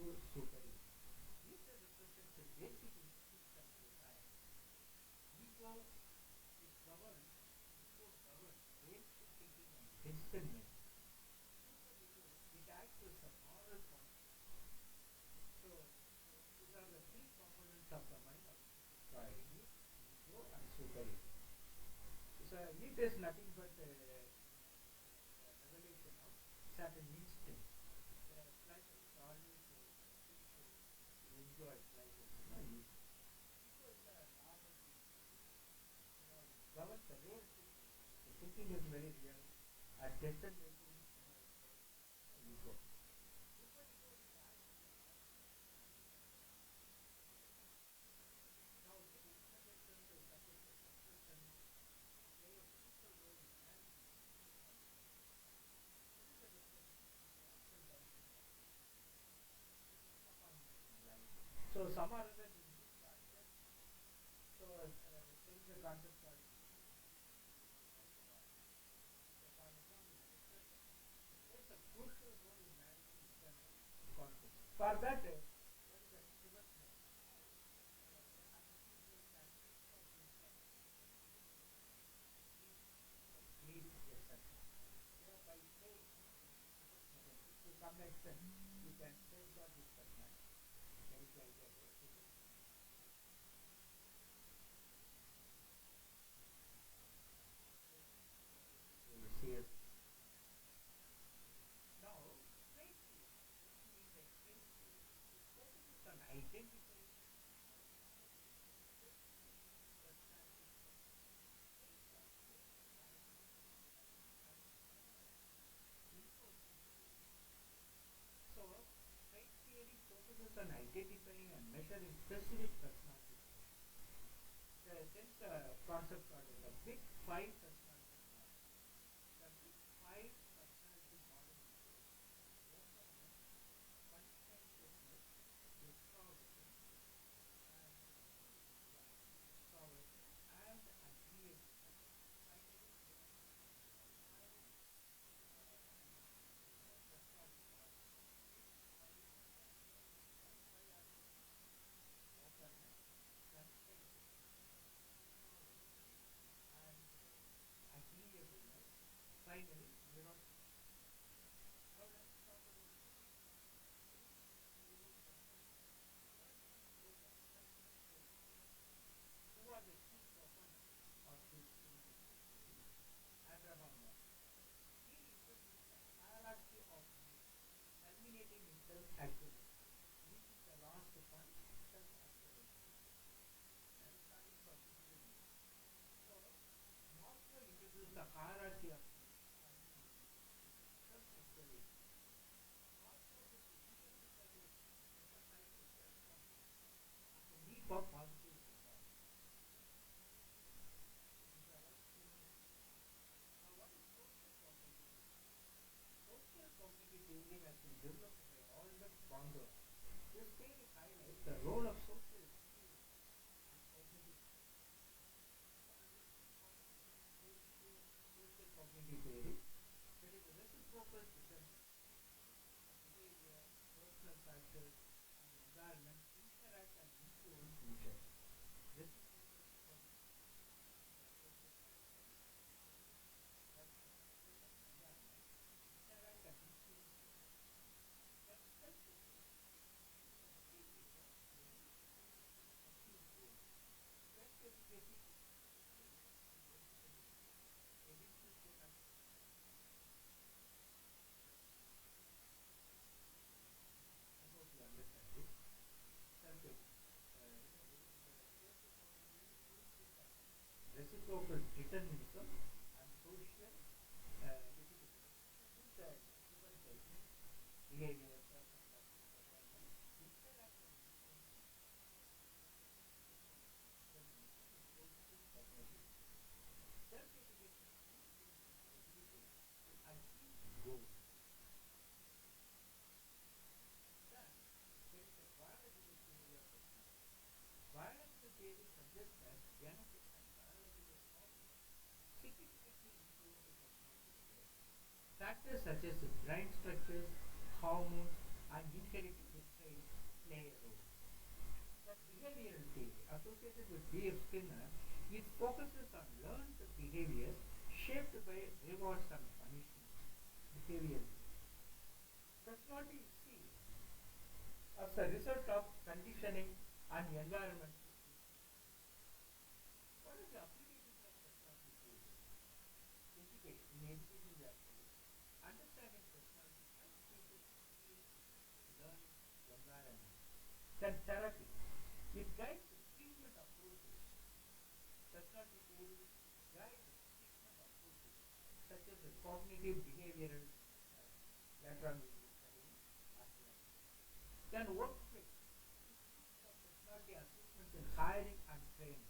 pure superego. Ego represents a basic instinct of desire. Ego is governed, ego governs rational thinking and decision making. Superego, it acts as a moral conscience. So these are the three components of the mind of Freud: id, ego, and superego. So it is nothing but a revelation of certain instincts. Like always enjoy pleasure. Ego is a normal thinking. It governs the real thinking. The thinking is very real. Our decision making, ego. Superego, it acts as a moral now, giving suggestions is subject to suppression play a crucial role in managing this is a discussion ups and downs in life, disappointments in life. So some are other these are just so there is a concept called so for example the depression plays a crucial role in managing internal conflict. For that there is a pivot point. An individual can transform himself lead a success. By playing pivot mechanism to some extent you can safeguard his personality. That is the idea of pivot. Serious. Now, trait theory, what do you mean by trait theory? It focuses on identifying personality traits. Traits are basic characteristics that influence behavior. So, trait theory focuses on identifying and measuring specific personality traits. There is a concept called the Big Five personality model. The Big Five personality model includes openness, conscientiousness, extroversion, and extroversion and agreeableness. Finally, there are five personality models. Big Five personality models. All five are openness, conscientiousness, extroversion, and agreeableness. Finally, neuroticism. Now let's talk about three major personality traits. First, openness and conscientiousness. Who are the key proponents of this theory? Abraham Maslow. He introduced a hierarchy of needs, culminating in self-actualization. Which is the last point? Self-actualization. Starting from human needs. So, Maslow introduced a hierarchy of needs, culminating in self-actualization. Maslow would re-emphasize the self-confidence and the need for positive regard. These are all human needs. Now, what is social cognitive theory? Social cognitive theory has been developed by Albert Bandura. This theory highlights the role of social experiences and cognitive skills. What are the key components of social cognitive theory? There is a reciprocal determinants. Behavior, personal factors, and environment interact and influence each other. Reciprocal determinants. Social factors, personal factors, and environment interact and influence each other. Then self-efficacy. Key features: ability to achieve goals. Self-efficacy is skill in basically ability to achieve goals. I hope you understand this. Self-efficacy. In the social cognitive, two factors: reciprocal determinism and social efficacy. This is given by behavior, personal factors, environment, interact and influence each other. Reciprocal determinism is social cognitive. Self-efficacy is ability to achieve goals. Then there is a biological theory of personality. Biological theory suggests that genetic and biological causes significantly influence the personality traits. Factors such as brain structures, hormones, and inherited traits play a role. The behavioral theory associated with B.F. Skinner, it focuses on learned behaviors shaped by rewards and punishments. Behavioral personality is seen as a result of conditioning and environment. What is the applications of personality theory? Education. In education we are studying. Understanding personality helps people create learning environment. Then therapy. It guides the treatment approaches. Personality theory guides treatment approaches such as the cognitive behavioral later on we will be studying SLET. Then workplace. It uses personality assessment in hiring and training.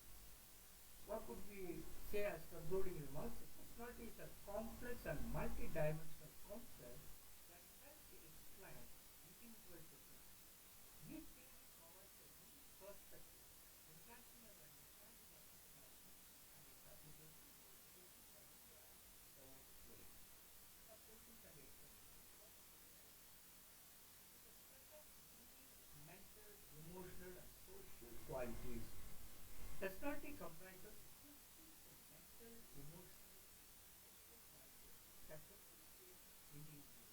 What could we say as concluding remarks? Personality is a complex and multi-dimensional concept that helps to explain individual differences. Each theory provides a unique perspective, enhancing our understanding of personality and its application in education, career, and the workplace. The questions and explanations. What is personality? It is a set of unique mental, emotional, and social qualities. Personality comprises distinct mental, emotional, and social qualities that differentiate individuals.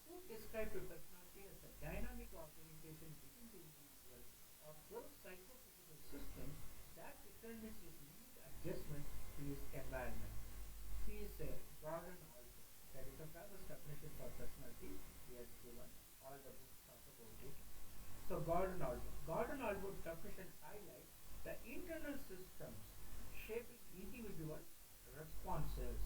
Who described personality as a dynamic organization within the individual of those psychophysical systems that determines his need adjustment to his environment. He is Gordon Allport. That is a famous definition for personality. He has given. All the books talk about it. So Gordon Allport. Gordon Allport's definition highlights the internal systems shaping individual responses.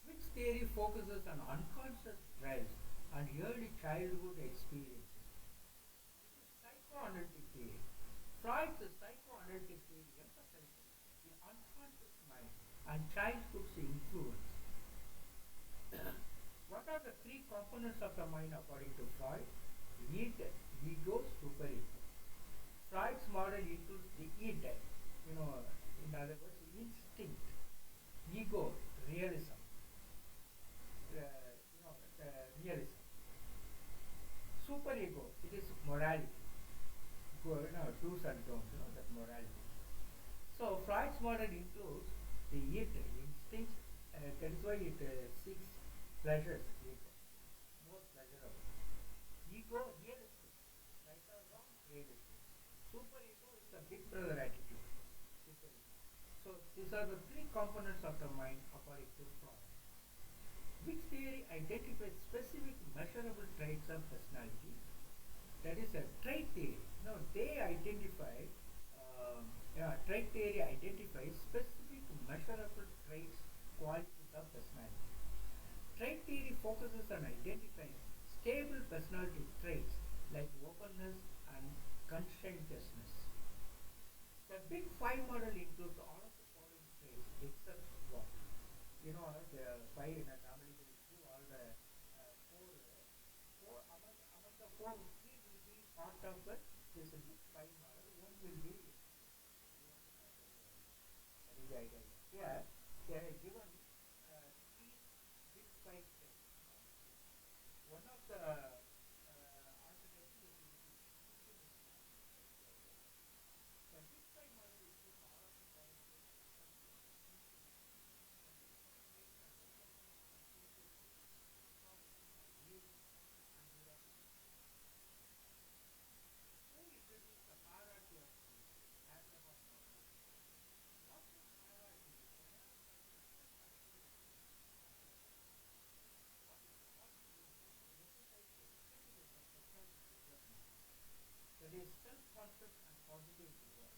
Which theory focuses on unconscious drives and early childhood experiences. It is psychoanalytic theory. Freud's psychoanalytic theory emphasizes the unconscious mind and childhood's influence. What are the three components of the mind according to Freud? Id, ego, superego. Freud's model includes the id, in other words, instinct, ego, realism, realism. Superego, it is morality, do's and don'ts, that morality. So Freud's model includes the id, instincts, that is why it seeks pleasures, ego, most pleasurable. Ego, realistic, right or wrong, realistic. Superego is the big brother attitude. Superego. So these are the three components of the mind according to Freud. Which theory identifies specific measurable traits of personality? That is a trait theory. No, they identify, trait theory identifies specific measurable traits, qualities of personality. Trait theory focuses on identifying stable personality traits like openness and conscientiousness. The Big Five model includes all of the following traits except one. The five, normally they will give all the four among the four, three will be part of this Big Five model, one will be, that is the idea. Here, they are given three Big Five traits. One of the alternative will be pessimism. The Big Five model includes all of the following traits except one. Who introduced the hierarchy of needs? Abraham Maslow. What is hierarchy? It's a hierarchy of self-acceptance. What is positivity? It emphasizes the effectiveness of personality development. That is self-concept and positive reward.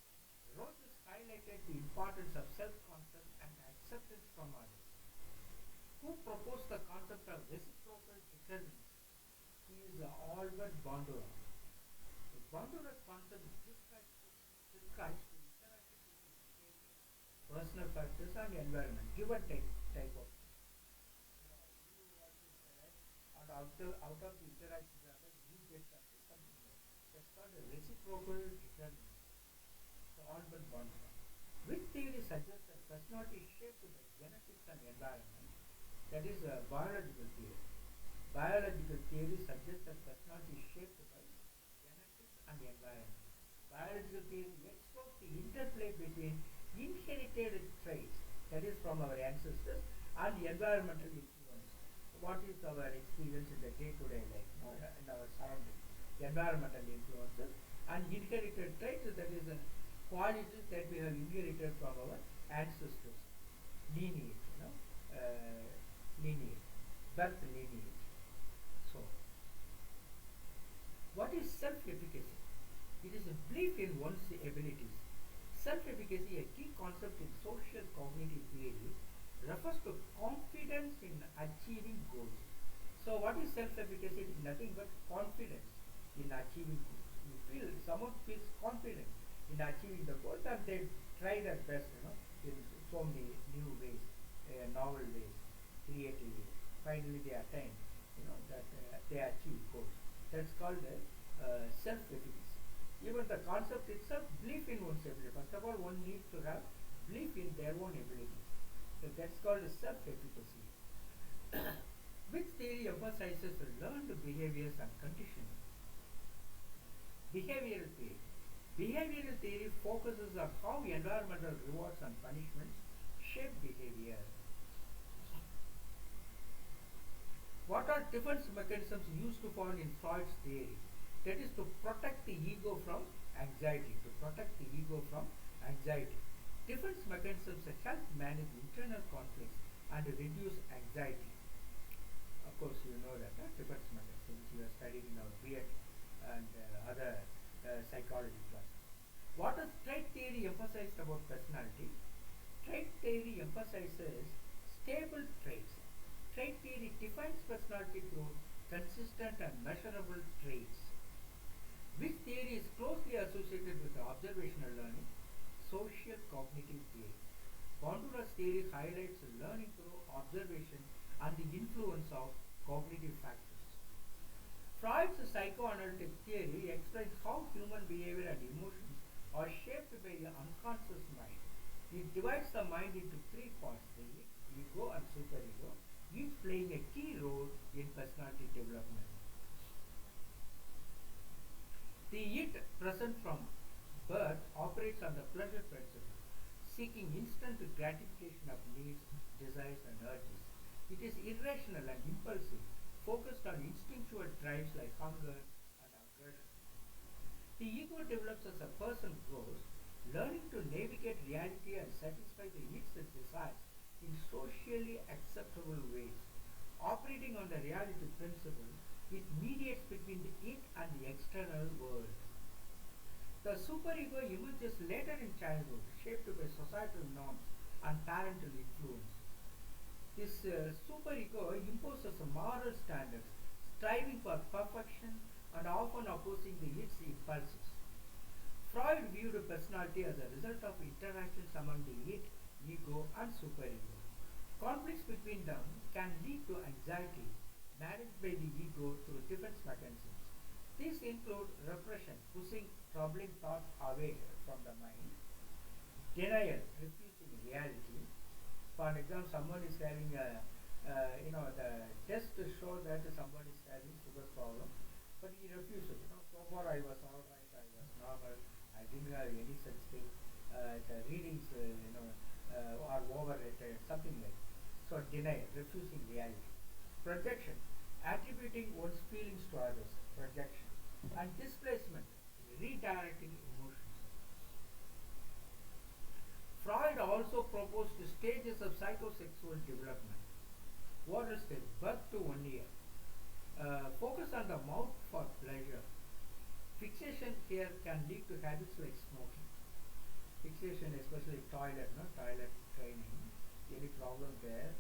Roses highlighted the importance of self-concept and acceptance from others. Who proposed the concept of reciprocal determinism? He is Albert Bandura. The Bandura's concept describes the interaction between behavior, personal factors and environment, give and take type of. You want to interact, and out of the interactions you get something else. That's called a reciprocal determinism. So Albert Bandura. Which theory suggests that personality is shaped by genetics and environment? That is a biological theory. Biological theory suggests that personality is shaped by genetics and environment. Biological theory explores the interplay between inherited traits, that is from our ancestors, and environmental influence. What is our experience in the day-to-day life, in our surroundings? Environmental influences and inherited traits, that is qualities that we have inherited from our ancestors, lineage, lineage, birth lineage. So, what is self-efficacy? It is a belief in one's abilities. Self-efficacy, a key concept in social cognitive theory, refers to confidence in achieving goals. So what is self-efficacy? It is nothing but confidence in achieving goals. Someone feels confident in achieving the goals and they try their best, in so many new ways, novel ways, creative ways. Finally they attain, that they achieve goals. That's called self-efficacy. Even the concept itself, belief in one's ability. First of all, one needs to have belief in their own abilities. So that's called self-efficacy. Which theory emphasizes learned behaviors and conditioning? Behavioral theory. Behavioral theory focuses on how environmental rewards and punishments shape behavior. What are defense mechanisms used for in Freud's theory? That is to protect the ego from anxiety. To protect the ego from anxiety. Defense mechanisms help manage internal conflicts and reduce anxiety. Of course, you know that defense mechanisms you are studying in our B.Ed and other psychology classes. What does trait theory emphasize about personality? Trait theory emphasizes stable traits. Trait theory defines personality through consistent and measurable traits. Which theory is closely associated with observational learning? Social cognitive theory. Bandura's theory highlights learning through observation and the influence of cognitive factors. Freud's psychoanalytic theory explains how human behavior and emotions are shaped by the unconscious mind. It divides the mind into three parts, the ego and superego, each playing a key role in personality development. The id present from birth operates on the pleasure principle, seeking instant gratification of needs, desires and urges. It is irrational and impulsive, focused on instinctual drives like hunger and aggression. The ego develops as a person grows, learning to navigate reality and satisfy the its desires in socially acceptable ways. Operating on the reality principle, it mediates between the it and the external world. The superego emerges later in childhood, shaped by societal norms and parental influence. This superego imposes moral standards, striving for perfection and often opposing its impulses. Freud viewed personality as a result of interactions among the id, ego and superego. Conflicts between them can lead to anxiety, managed by the ego through defense mechanisms. These include repression, pushing troubling thoughts away from the mind; denial, refusing reality. For example, someone is having the test to show that someone is having sugar problem, but he refuses. So far I was all right, I was normal, I didn't have any such thing. The readings, are overrated, something like that. So denial, refusing reality. Projection, attributing one's feelings to others, projection. And displacement, redirecting emotions. Freud also proposed the stages of psychosexual development. What is stage? Birth to 1 year. Focus on the mouth for pleasure. Fixation here can lead to habits like smoking. Fixation, especially toilet training, any problem there,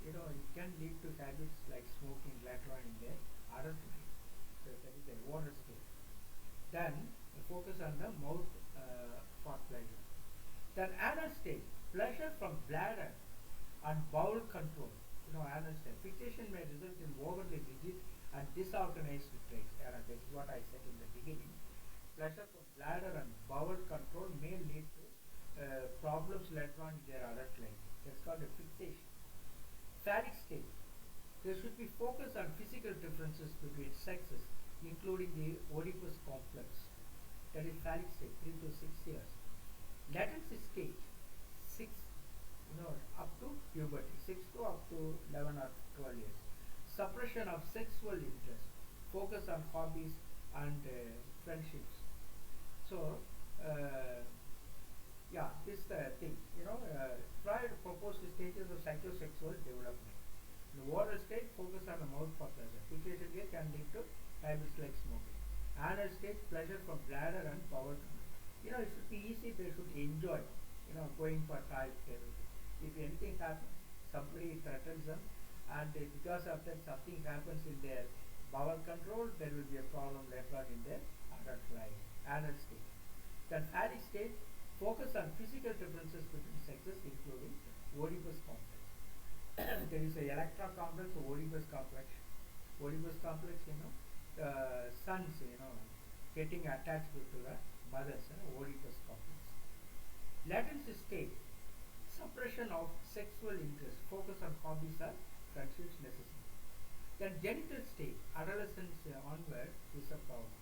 it can lead to habits like smoking later on in the adulthood. So that is the water state. Then focus on the mouth for pleasure. Then anal state, pleasure from bladder and bowel control. Anal state. Fixation may result in overly rigid and disorganized traits. That is what I said in the beginning. Pleasure from bladder and bowel control may lead to problems later on in their adult life. That's called a fixation. Phallic state. There should be focus on physical differences between sexes, including the Oedipus complex, that is phallic stage, 3 to 6 years. Latency stage, 6, up to puberty, 6 to up to 11 or 12 years. Suppression of sexual interest, focus on hobbies and friendships. So, yeah, this is the thing. Freud proposed the stages of psychosexual development. The oral stage focus on the mouth for pleasure. Fixation here can lead to habits like smoking. Anal stage pleasure from bladder and power. It should be easy. They should enjoy. Going for toilet. If anything happens, somebody threatens them, and because of that something happens in their bowel control, there will be a problem later on in their adult life. Anal stage. Then phallic stage focus on physical differences between sexes, including Oedipus complex. There is a electra complex, Oedipus complex. Oedipus complex, sons, getting attached to the mothers, Oedipus complex. Latency stage, suppression of sexual interest, focus on hobbies or friendships necessary. Then genital stage, adolescence onward is a problem.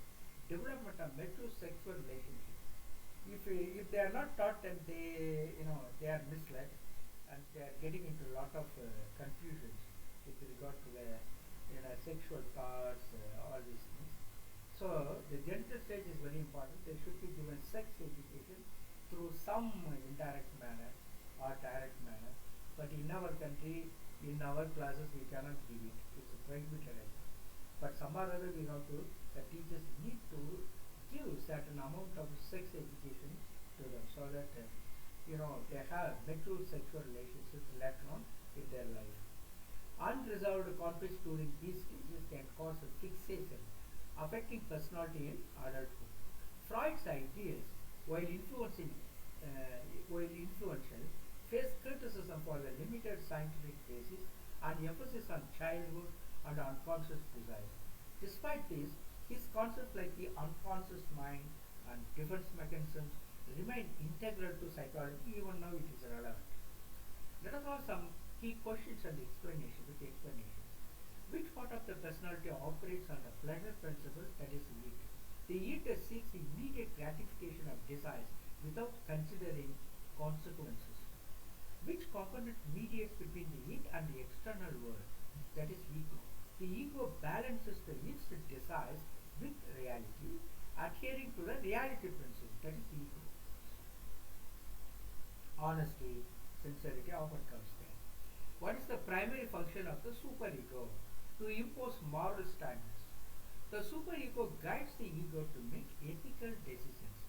Development of mature sexual relationships. If they are not taught, then they are misled, and they are getting into a lot of confusions with regard to the sexual thoughts, all these things. So the genital stage is very important. They should be given sex education through some indirect manner or direct manner. But in our country, in our classes, we cannot give it. It's prohibited. But somehow or other we have to, the teachers need to give certain amount of sex education to them, so that they have mature sexual relationships later on in their life. Unresolved conflicts during these stages can cause a fixation, affecting personality in adulthood. Freud's ideas, while influential, face criticism for the limited scientific basis and emphasis on childhood and unconscious desires. Despite this, his concepts like the unconscious mind and defense mechanisms remain integral to psychology. Even now it is relevant. Let us have some key questions and explanations. Which part of the personality operates on the pleasure principle, that is need? The eater seeks immediate gratification of desires without considering consequences. Which component mediates between the id and the external world, that is ego? The ego balances the id's desires with reality, adhering to the reality principle, that is ego. Honesty, sincerity often comes there. What is the primary function of the superego? To impose moral standards. The superego guides the ego to make ethical decisions.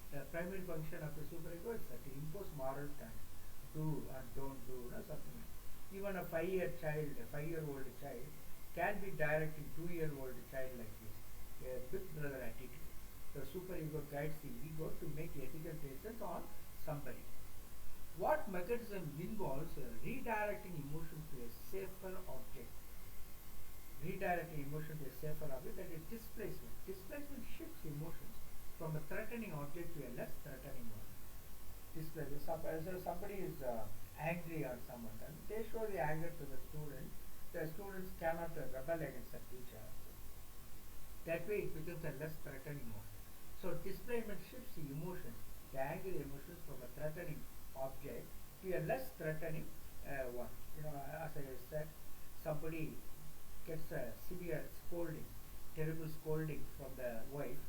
The primary function of the superego is that to impose moral standards. Do and don't do, something like that. Even a 5-year-old child can be directing 2-year-old child like this, a big brother attitude. The superego guides the ego to make ethical decisions on somebody. What mechanism involves redirecting emotion to a safer object? Redirecting emotion to a safer object, that is displacement. Displacement shifts emotions from a threatening object to a less threatening one. Displacement. Somebody is angry on someone, and they show the anger to the student. The students cannot rebel against the teacher. That way it becomes a less threatening one. So displacement shifts the emotions, the angry emotions, from a threatening object to a less threatening one. As I said, somebody gets a severe scolding, terrible scolding from the wife,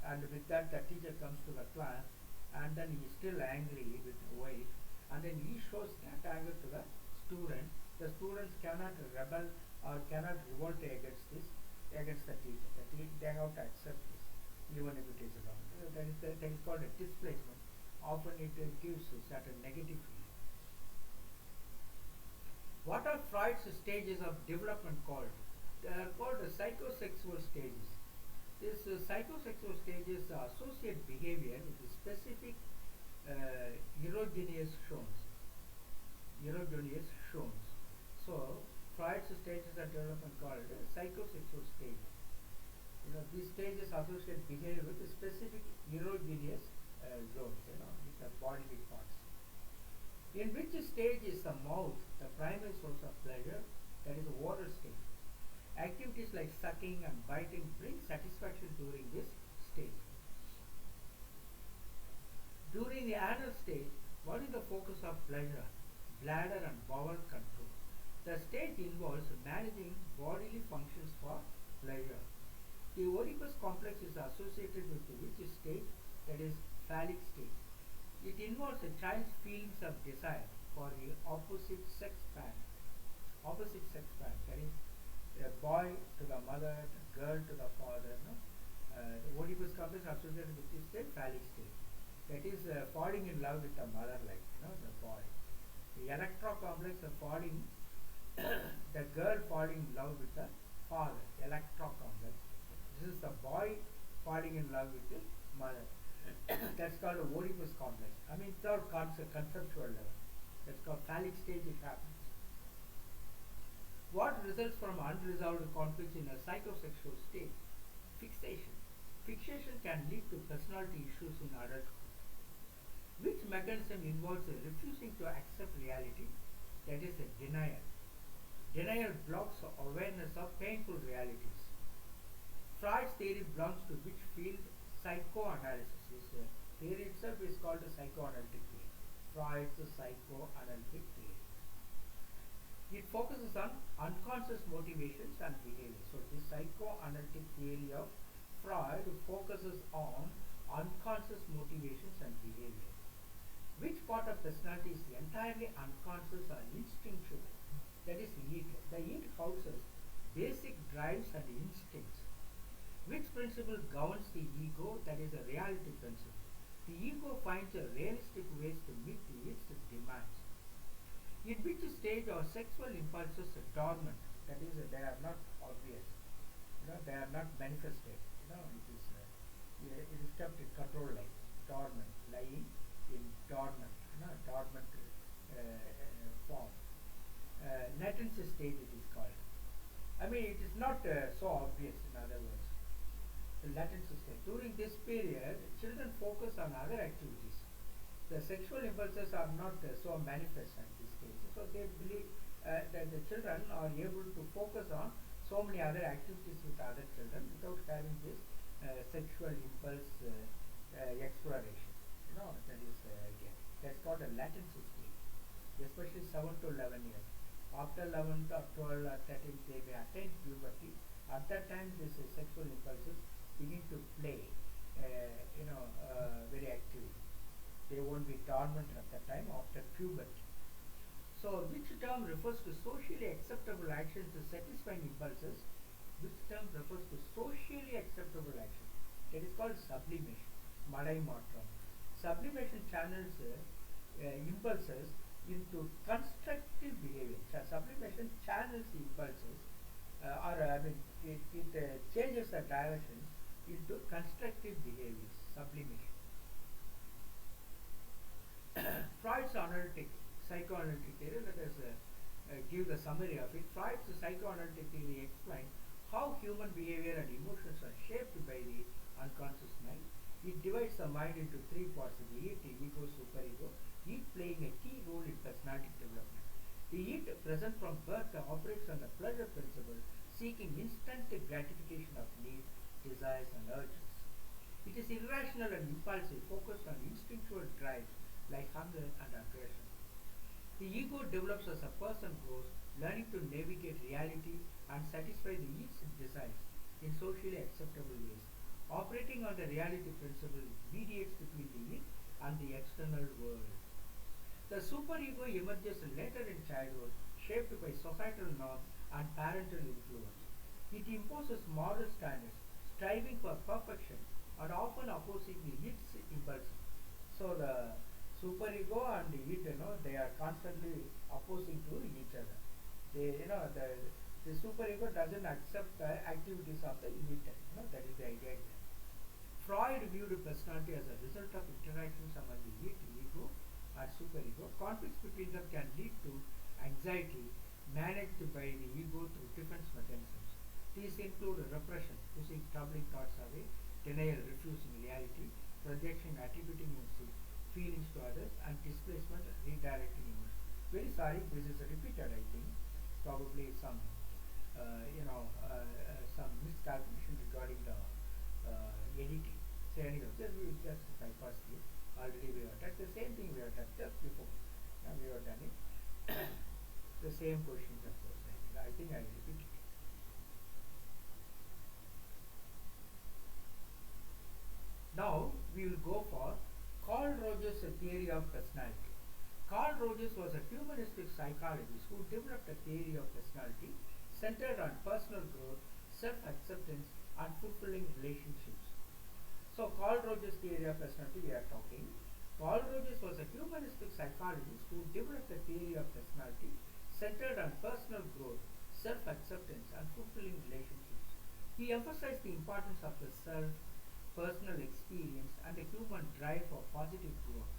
and with that the teacher comes to the class, and then he is still angry with the wife, and then he shows that anger to the student. The students cannot rebel or cannot revolt against the teacher. They have to accept this, even if it is wrong. That is called a displacement. Often it gives a certain negative feeling. What are Freud's stages of development called? They are called the psychosexual stages. These psychosexual stages associate behavior with the specific erogenous zones. So Freud's stages of development called psychosexual stages. These stages associate behavior with the specific erogenous zones, with the bodily parts. In which stage is the mouth the primary source of pleasure? that is oral stage. Activities like sucking and biting bring satisfaction during this stage. During the anal stage, what is the focus of pleasure? Bladder and bowel control. The stage involves managing bodily functions for pleasure. The Oedipus complex is associated with which stage? That is phallic stage. It involves a child's feelings of desire for the opposite sex parent. Opposite sex parent, that is a boy to the mother, a girl to the father. No? The Oedipus complex is associated with this stage, phallic stage. That is falling in love with the mother, like the boy. The electro complex of falling, the girl falling in love with the father. Electro complex. This is the boy falling in love with the mother. That's called a Oedipus complex. I mean, it's our conceptual level. That's called phallic stage. It happens. What results from unresolved conflicts in a psychosexual state? Fixation. Fixation can lead to personality issues in adulthood. Which mechanism involves refusing to accept reality? That is a denial. Denial blocks awareness of painful realities. Freud's theory belongs to which field? Psychoanalysis. This theory itself is called a psychoanalytic theory. Freud's psychoanalytic theory. It focuses on unconscious motivations and behavior. So this psychoanalytic theory of Freud focuses on unconscious motivations and behavior. Which part of personality is entirely unconscious or instinctual? That is id. The id houses basic drives and instincts. Which principle governs the ego? That is a reality principle. The ego finds a realistic ways to meet its demands. In which stage are sexual impulses dormant? That is, they are not obvious. They are not manifested. It is kept in control, like dormant, lying in dormant, dormant form. Latency stage it is called. I mean, it is not so obvious, in other words. The latency stage. During this period, children focus on other activities. The sexual impulses are not so manifest at this stage. So they believe that the children are able to focus on so many other activities with other children without having this sexual impulse exploration. That is again. That's called a latency stage, especially 7 to 11 years. After 11 or 12 or 13, they may attain puberty. At that time, these sexual impulses begin to play, very actively. They won't be dormant at that time after puberty. So, which term refers to socially acceptable actions to satisfy impulses? Which term refers to socially acceptable action? That is called sublimation. Madai matram. Sublimation channels impulses into constructive behavior. Sublimation channels impulses, it changes the direction into constructive behaviors. Sublimation. Freud's psychoanalytic theory, let us give the summary of it. Freud's psychoanalytic theory explains how human behavior and emotions are shaped by the unconscious mind. It divides the mind into three parts: the id, ego, superego, id playing a key role in personality development. The id, present from birth, operates on the pleasure principle, seeking instant gratification of needs, desires and urges. It is irrational and impulsive, focused on instinctual drives like hunger and aggression. The ego develops as a person grows, learning to navigate reality and satisfy the its desires in socially acceptable ways. Operating on the reality principle, it mediates between the id and the external world. The superego emerges later in childhood, shaped by societal norms and parental influence. It imposes moral standards, striving for perfection and often opposing the its impulses. So the superego and the id, they are constantly opposing to each other. The superego doesn't accept the activities of the id. That is the idea here. Freud viewed personality as a result of interactions among the id, ego and superego. Conflicts between them can lead to anxiety managed by the ego through defense mechanisms. These include repression, pushing troubling thoughts away, denial, refusing reality, projection, attributing feelings to others, and displacement, redirecting emotion. Very sorry, this is repeated, I think. probably some miscalculation regarding the editing. So anyway, we just bypass it. Already we have touched the same thing we have touched just before. Now we have done it. The same questions of course. I think I repeat it. Now we will go for Carl Rogers' theory of personality. Carl Rogers was a humanistic psychologist who developed a theory of personality centered on personal growth, self-acceptance, and fulfilling relationships. So Carl Rogers' theory of personality we are talking. Carl Rogers was a humanistic psychologist who developed a theory of personality centered on personal growth, self-acceptance, and fulfilling relationships. He emphasized the importance of the self, personal experience, and the human drive for positive growth.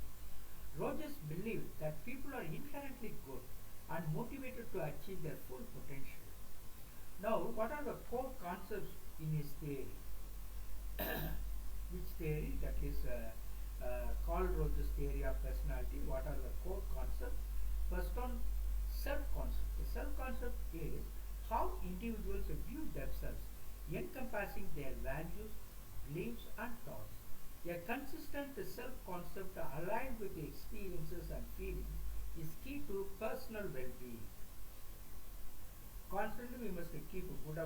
Rogers believed that people are inherently good and motivated to achieve their full potential. Now, what are the core concepts in his theory? Which theory? That is Carl Rogers' theory of personality. What are the core concepts? First one, self-concept. The self-concept is how individuals view themselves, encompassing their values, beliefs, and thoughts. A consistent self-concept aligned with the experiences and feelings is key to personal well-being. Constantly we must keep a good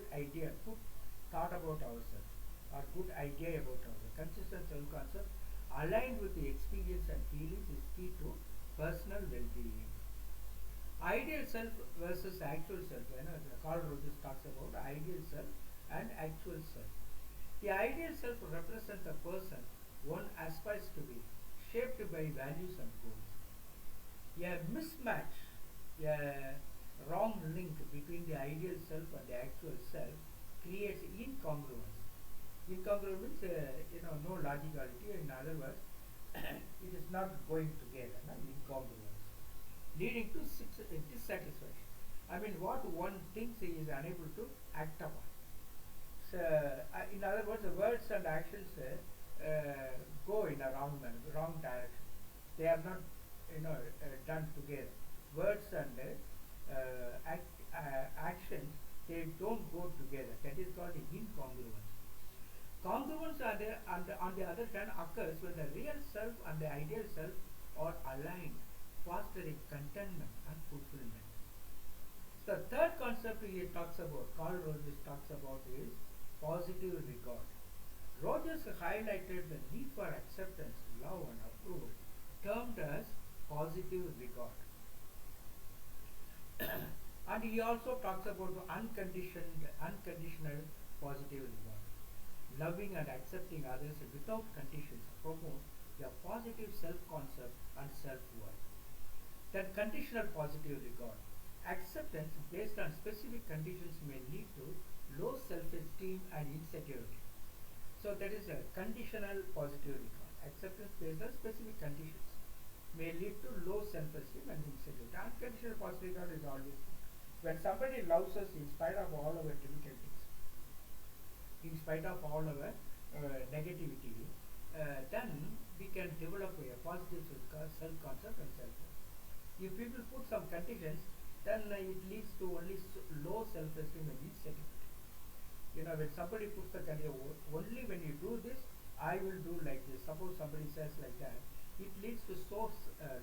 idea, good thought about ourselves, or good idea about ourselves. Consistent self-concept aligned with the experience and feelings is key to personal well-being. Ideal self versus actual self. Carl Rogers talks about ideal self and actual self. The ideal self represents a person one aspires to be, shaped by values and goals. A mismatch, a wrong link between the ideal self and the actual self creates incongruence. Incongruence means no logicality. In other words, it is not going together. Incongruence, leading to dissatisfaction. I mean, what one thinks he is unable to act upon. So, in other words, the words and actions go in a wrong direction. They are not, done together. Words and actions, they don't go together. That is called incongruence. Congruence, on the other hand, occurs when the real self and the ideal self are aligned, fostering contentment and fulfillment. The third concept Carl Rogers talks about is positive regard. Rogers highlighted the need for acceptance, love, and approval, termed as positive regard. And he also talks about the unconditional positive regard. Loving and accepting others without conditions promote a positive self-concept and self-worth. Then conditional positive regard. Acceptance based on specific conditions may lead to low self-esteem and insecurity. So that is a conditional positive regard. Acceptance based on specific conditions may lead to low self-esteem and insecurity. Unconditional positive regard is always good. When somebody loves us in spite of all our difficulties, in spite of all our negativity, then we can develop a positive self-concept and self-worth. If people put some conditions, then it leads to only low self-esteem and insecurity. When somebody puts the condition, only when you do this, I will do like this. Suppose somebody says like that, it leads to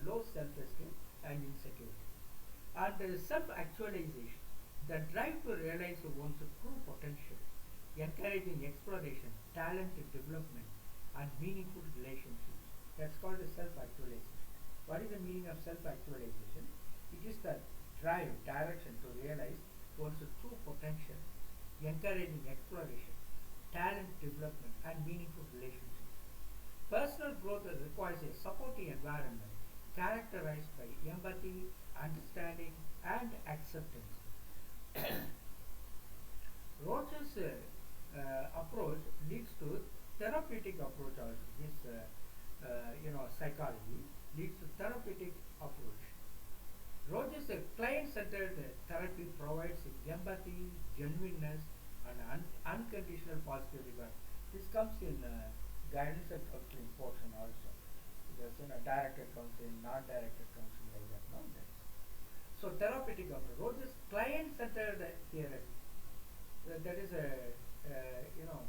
low self-esteem and insecurity. And self-actualization, the drive to realize one's true potential, encouraging exploration, talent development, and meaningful relationships. That's called self-actualization. What is the meaning of self-actualization? It is the drive, direction to realize one's true potential, encouraging exploration, talent development, and meaningful relationships. Personal growth requires a supporting environment characterized by empathy, understanding, and acceptance. Rogers' approach leads to therapeutic approach also. This psychology leads to therapeutic approach. Rogers' client-centered therapy provides empathy, genuineness, and unconditional positive regard. This comes in guidance and counseling portion also. There's directed counseling, non-directed counseling like that. No? So therapeutic approach. Rogers client-centered therapy. That is a you know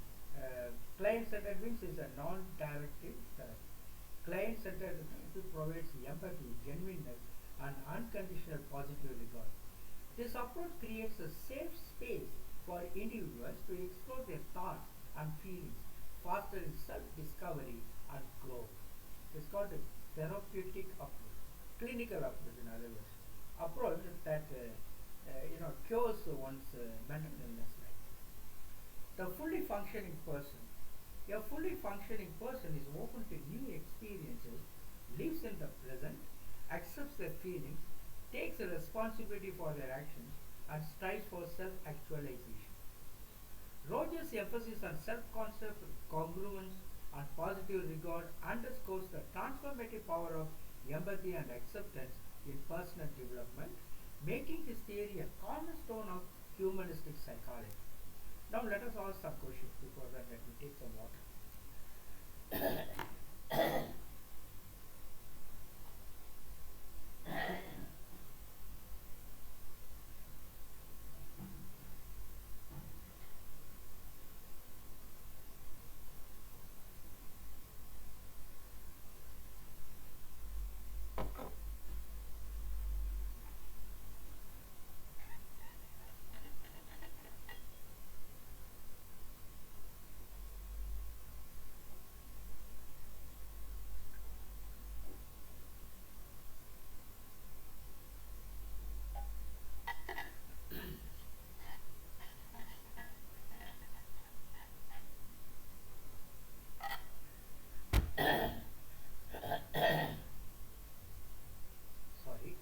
client-centered means is a non-directive therapy. Client-centered therapy provides empathy, genuineness, and unconditional positive regard. This approach creates a safe space for individuals to explore their thoughts and feelings, fostering self-discovery and growth. It's called a therapeutic approach, clinical approach in other words. Approach that cures one's mental illness. Like the fully functioning person. A fully functioning person is open to new experiences, lives in the present, accepts their feelings, takes responsibility for their actions, and strives for self-actualization. Rogers' emphasis on self-concept, congruence, and positive regard underscores the transformative power of empathy and acceptance in personal development, making his theory a cornerstone of humanistic psychology. Now let us ask some questions. Before that, let me take some water. Sorry.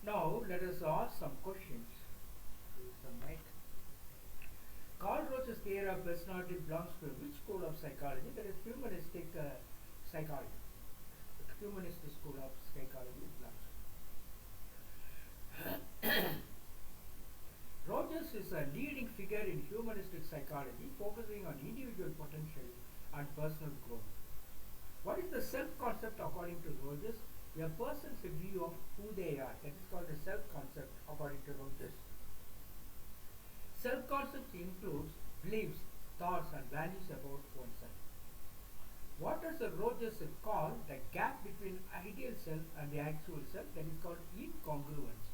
Now let us ask some questions. Use the mic. Carl Roach's theory of personality belongs to which school of psychology? That is humanistic psychology. The humanistic school of psychology belongs. Rogers is a leading figure in humanistic psychology, focusing on individual potential and personal growth. What is the self-concept according to Rogers? A person's view of who they are. That is called a self-concept according to Rogers. Self-concept includes beliefs, thoughts, and values about oneself. What does Rogers call the gap between ideal self and the actual self? That is called incongruence.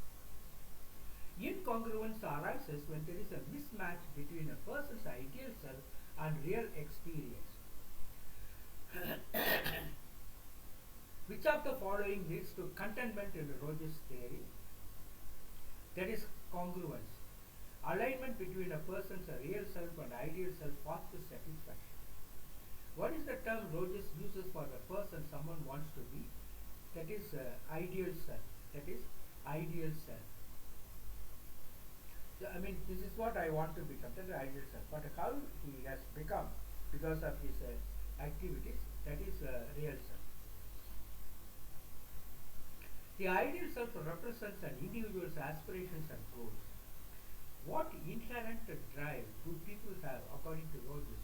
Incongruence arises when there is a mismatch between a person's ideal self and real experience. Which of the following leads to contentment in Rogers' theory? That is congruence. Alignment between a person's real self and ideal self fosters satisfaction. What is the term Rogers uses for the person someone wants to be? That is ideal self. That is ideal self. I mean, this is what I want to become, that is ideal self. But how he has become because of his activities, that is real self. The ideal self represents an individual's aspirations and goals. What inherent drive do people have according to Rogers?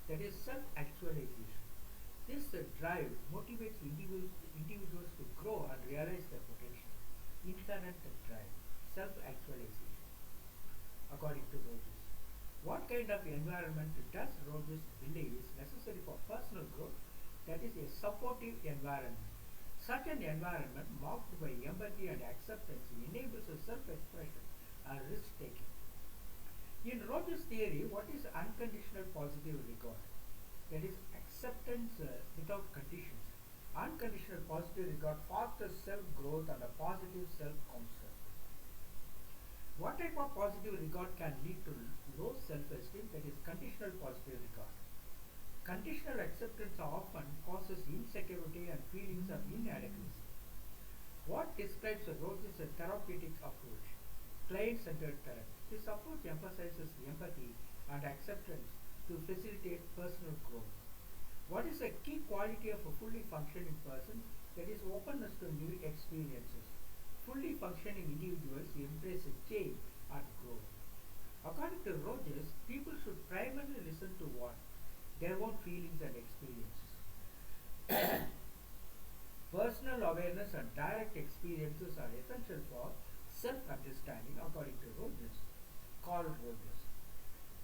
That is self-actualization. This drive motivates individuals to grow and realize their potential. Inherent drive, self-actualization, according to Rogers. What kind of environment does Rogers believe is necessary for personal growth? That is a supportive environment. Such an environment marked by empathy and acceptance enables a self-expression and risk-taking. In Rogers' theory, what is unconditional positive regard? That is acceptance without conditions. Unconditional positive regard fosters self-growth and a positive self-concept. What type of positive regard can lead to low self-esteem? That is conditional positive regard. Conditional acceptance often causes insecurity and feelings of inadequacy. What describes Rogers' therapeutic approach? Client-centered therapy. This approach emphasizes empathy and acceptance to facilitate personal growth. What is a key quality of a fully functioning person? That is openness to new experiences. Fully functioning individuals embrace change and growth. According to Rogers, people should primarily listen to what? Their own feelings and experiences. awareness and direct experiences are essential for self-understanding according to Carl Rogers.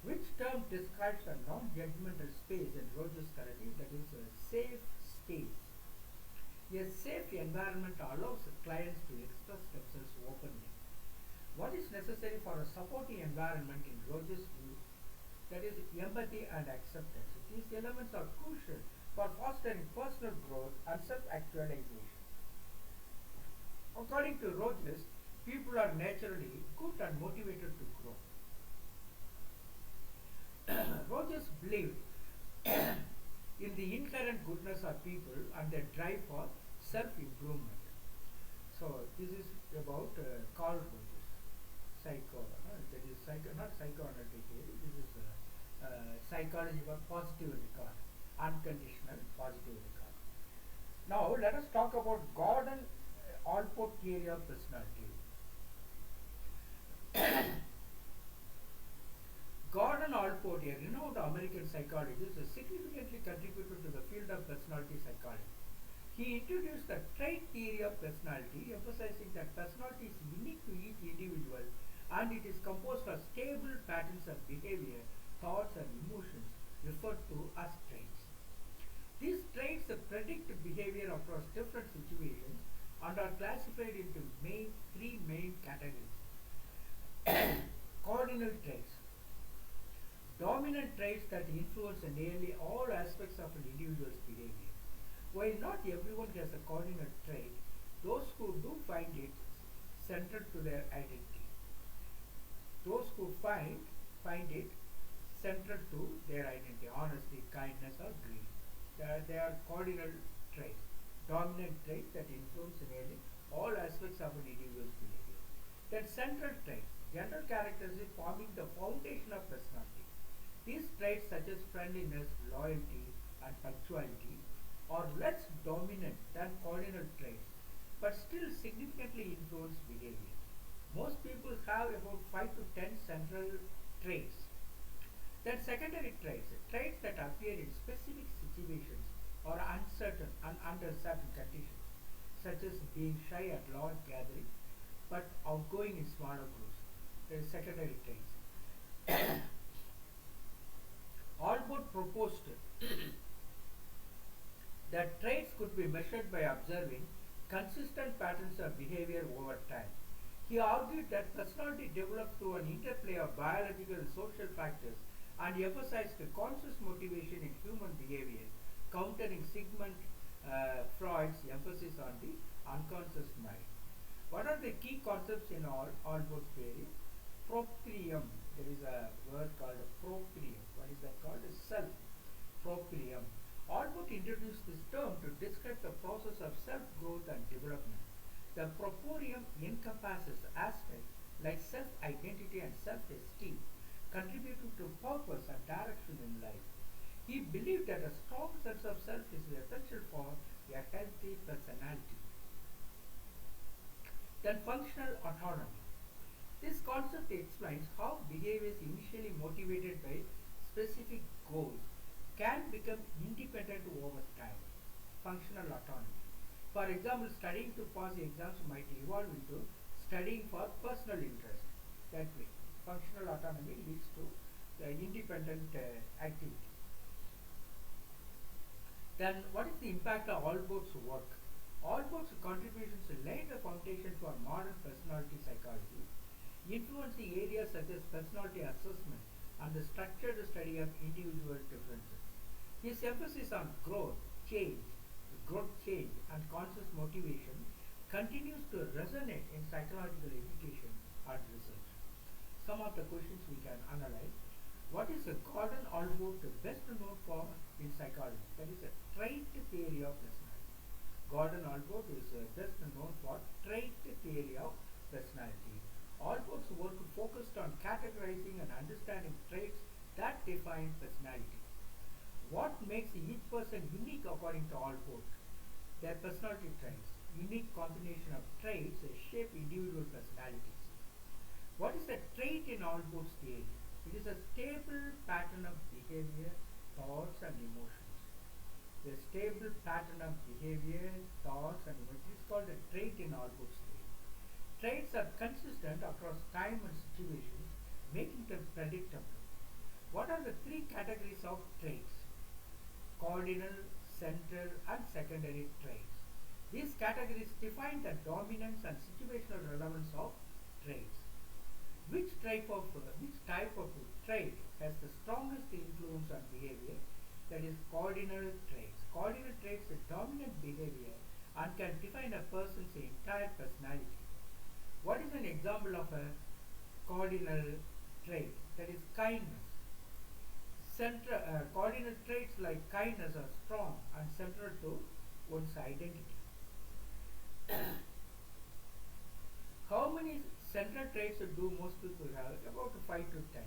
Which term describes a non-judgmental space in Rogers' narrative, that is a safe space? A safe environment allows clients to express themselves openly. What is necessary for a supporting environment in Rogers' view? That is empathy and acceptance. These elements are crucial for fostering personal growth and self-actualization. According to Rogers, people are naturally good and motivated to grow. Rogers believed in the inherent goodness of people and their drive for self-improvement. So this is about Carl Rogers, that is not psychoanalytic theory. This is psychology for positive regard, unconditional positive regard. Now let us talk about Gordon Allport theory of personality. Gordon Allport, a renowned American psychologist, has significantly contributed to the field of personality psychology. He introduced the trait theory of personality, emphasizing that personality is unique to each individual and it is composed of stable patterns of behavior, thoughts and emotions referred to as traits. These traits predict behavior across different situations and are classified into three main categories. Cardinal traits. Dominant traits that influence nearly all aspects of an individual's behavior. While not everyone has a cardinal trait, those who do find it central to their identity. Those who find it central to their identity, honesty, kindness or greed. They are cardinal traits, dominant traits that influence nearly all aspects of an individual's behavior. Then central traits, general characteristics forming the foundation of personality. These traits such as friendliness, loyalty and punctuality are less dominant than cardinal traits but still significantly influence behavior. Most people have about 5 to 10 central traits. Then secondary traits, traits that appear in specific situations or uncertain and under certain conditions, such as being shy at large gatherings but outgoing in smaller groups. There is secondary traits. Allport proposed that traits could be measured by observing consistent patterns of behavior over time. He argued that personality develops through an interplay of biological and social factors and emphasized the conscious motivation in human behavior, countering Sigmund Freud's emphasis on the unconscious mind. What are the key concepts in Allport's theory? Proprium. There is a word called proprium. What is that called? Self. Proprium. Allport introduced this term to describe the process of self-growth and development. The proprium encompasses aspects like self-identity and self-esteem, contributing to purpose and direction in life. He believed that a strong sense of self is essential for a healthy personality. Then functional autonomy. This concept explains how behaviors initially motivated by specific goals can become independent over time. Functional autonomy. For example, studying to pass exams might evolve into studying for personal interest. That way, functional autonomy leads to the independent activity. Then, what is the impact of Allport's work? Allport's contributions laid the foundation for modern personality psychology, influencing areas such as personality assessment and the structured study of individual differences. His emphasis on growth, change, and conscious motivation continues to resonate in psychological education and research. Some of the questions we can analyze. What is Gordon Allport best known for in psychology? That is a trait theory of personality. Gordon Allport is best known for trait theory of personality. Allport's work focused on categorizing and understanding traits that define personality. What makes each person unique according to Allport? Their personality traits. Unique combination of traits shape individual personalities. What is a trait in Allport's theory? It is a stable pattern of behavior, thoughts and emotions. the stable pattern of behavior, thoughts, and what is called a trait in Allport's theory. Traits are consistent across time and situations, making them predictable. What are the three categories of traits? Cardinal, central, and secondary traits. These categories define the dominance and situational relevance of traits. Which type of trait has the strongest influence on behavior? That is cardinal traits. Cardinal traits are dominant behavior and can define a person's entire personality. What is an example of a cardinal trait? That is kindness. Cardinal traits like kindness are strong and central to one's identity. How many central traits do most people have? About 5 to 10.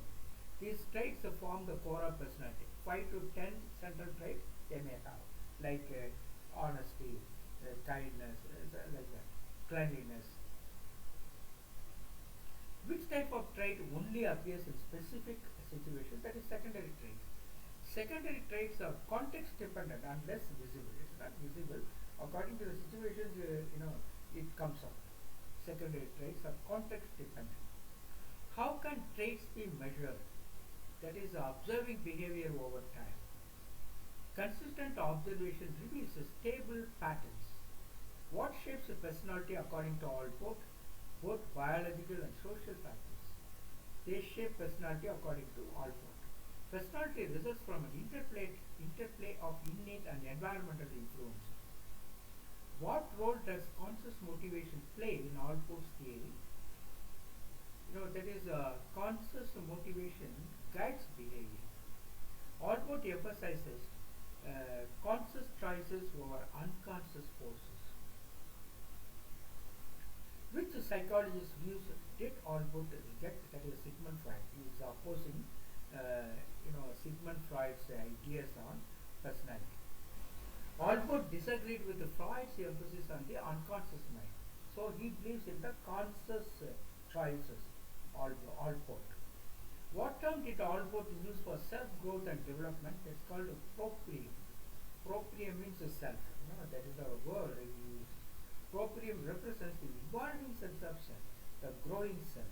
These traits form the core of personality. 5 to 10 central traits they may have, like honesty, kindness, like that, cleanliness. Which type of trait only appears in specific situations? That is secondary traits. Secondary traits are context dependent and less visible. It's not visible. According to the situations, it comes up. Secondary traits are context dependent. How can traits be measured? That is observing behavior over time. Consistent observation reveals stable patterns. What shapes a personality according to Allport? Both biological and social factors. They shape personality according to Allport. Personality results from an interplay of innate and environmental influences. What role does conscious motivation play in Allport's theory? That is conscious motivation guides behavior. Allport emphasizes conscious choices over unconscious forces. Which psychologist views did Allport reject? That is Sigmund Freud. He is opposing Sigmund Freud's ideas on personality. Allport disagreed with Freud's emphasis on the unconscious mind. So he believes in the conscious choices. Allport. What term did Allport use for self-growth and development? It's called proprium. Proprium means self. That is our word we use. Proprium represents the evolving sense of self, the growing self.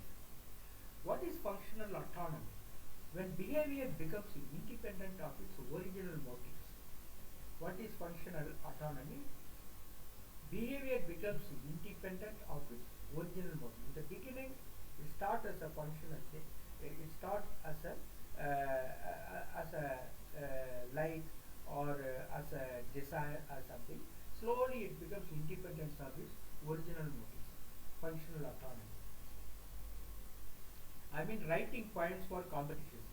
What is functional autonomy? When behavior becomes independent of its original motives. What is functional autonomy? Behavior becomes independent of its original motive. In the beginning, it starts as a functional thing. It starts as a like or as a desire or something. Slowly, it becomes independent of its original motives. Functional autonomy. I mean, writing poems for competition,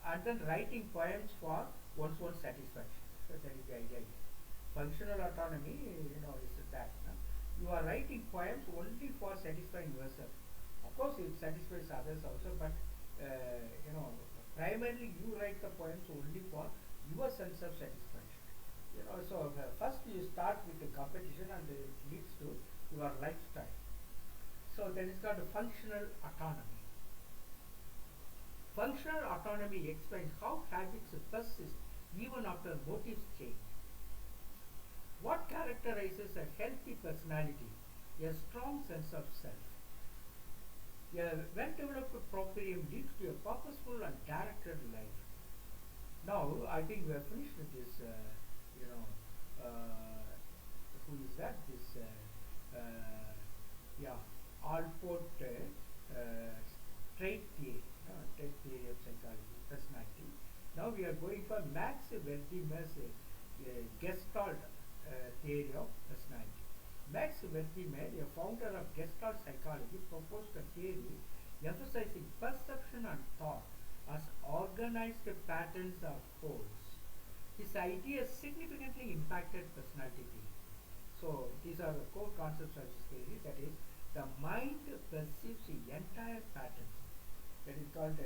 and then writing poems for one's own satisfaction. So that is the idea. Functional autonomy, is that. You are writing poems only for satisfying yourself. Of course, it satisfies others also, but primarily you write the poems only for your sense of satisfaction. So first you start with the competition, and it leads to your lifestyle. So that is called functional autonomy. Functional autonomy explains how habits persist even after motives change. What characterizes a healthy personality? A strong sense of self. A well-developed proprium leads to a purposeful and directed life. Now, I think we have finished with this, who is that? This, Allport trait theory of psychology, personality. Now we are going for Max Wertheimer's Gestalt theory of personality. Max Wertheimer, a founder of Gestalt psychology, proposed a theory emphasizing perception and thought as organized patterns of wholes. His ideas significantly impacted personality theory. So these are the core concepts of this theory. That is, the mind perceives the entire patterns. That is called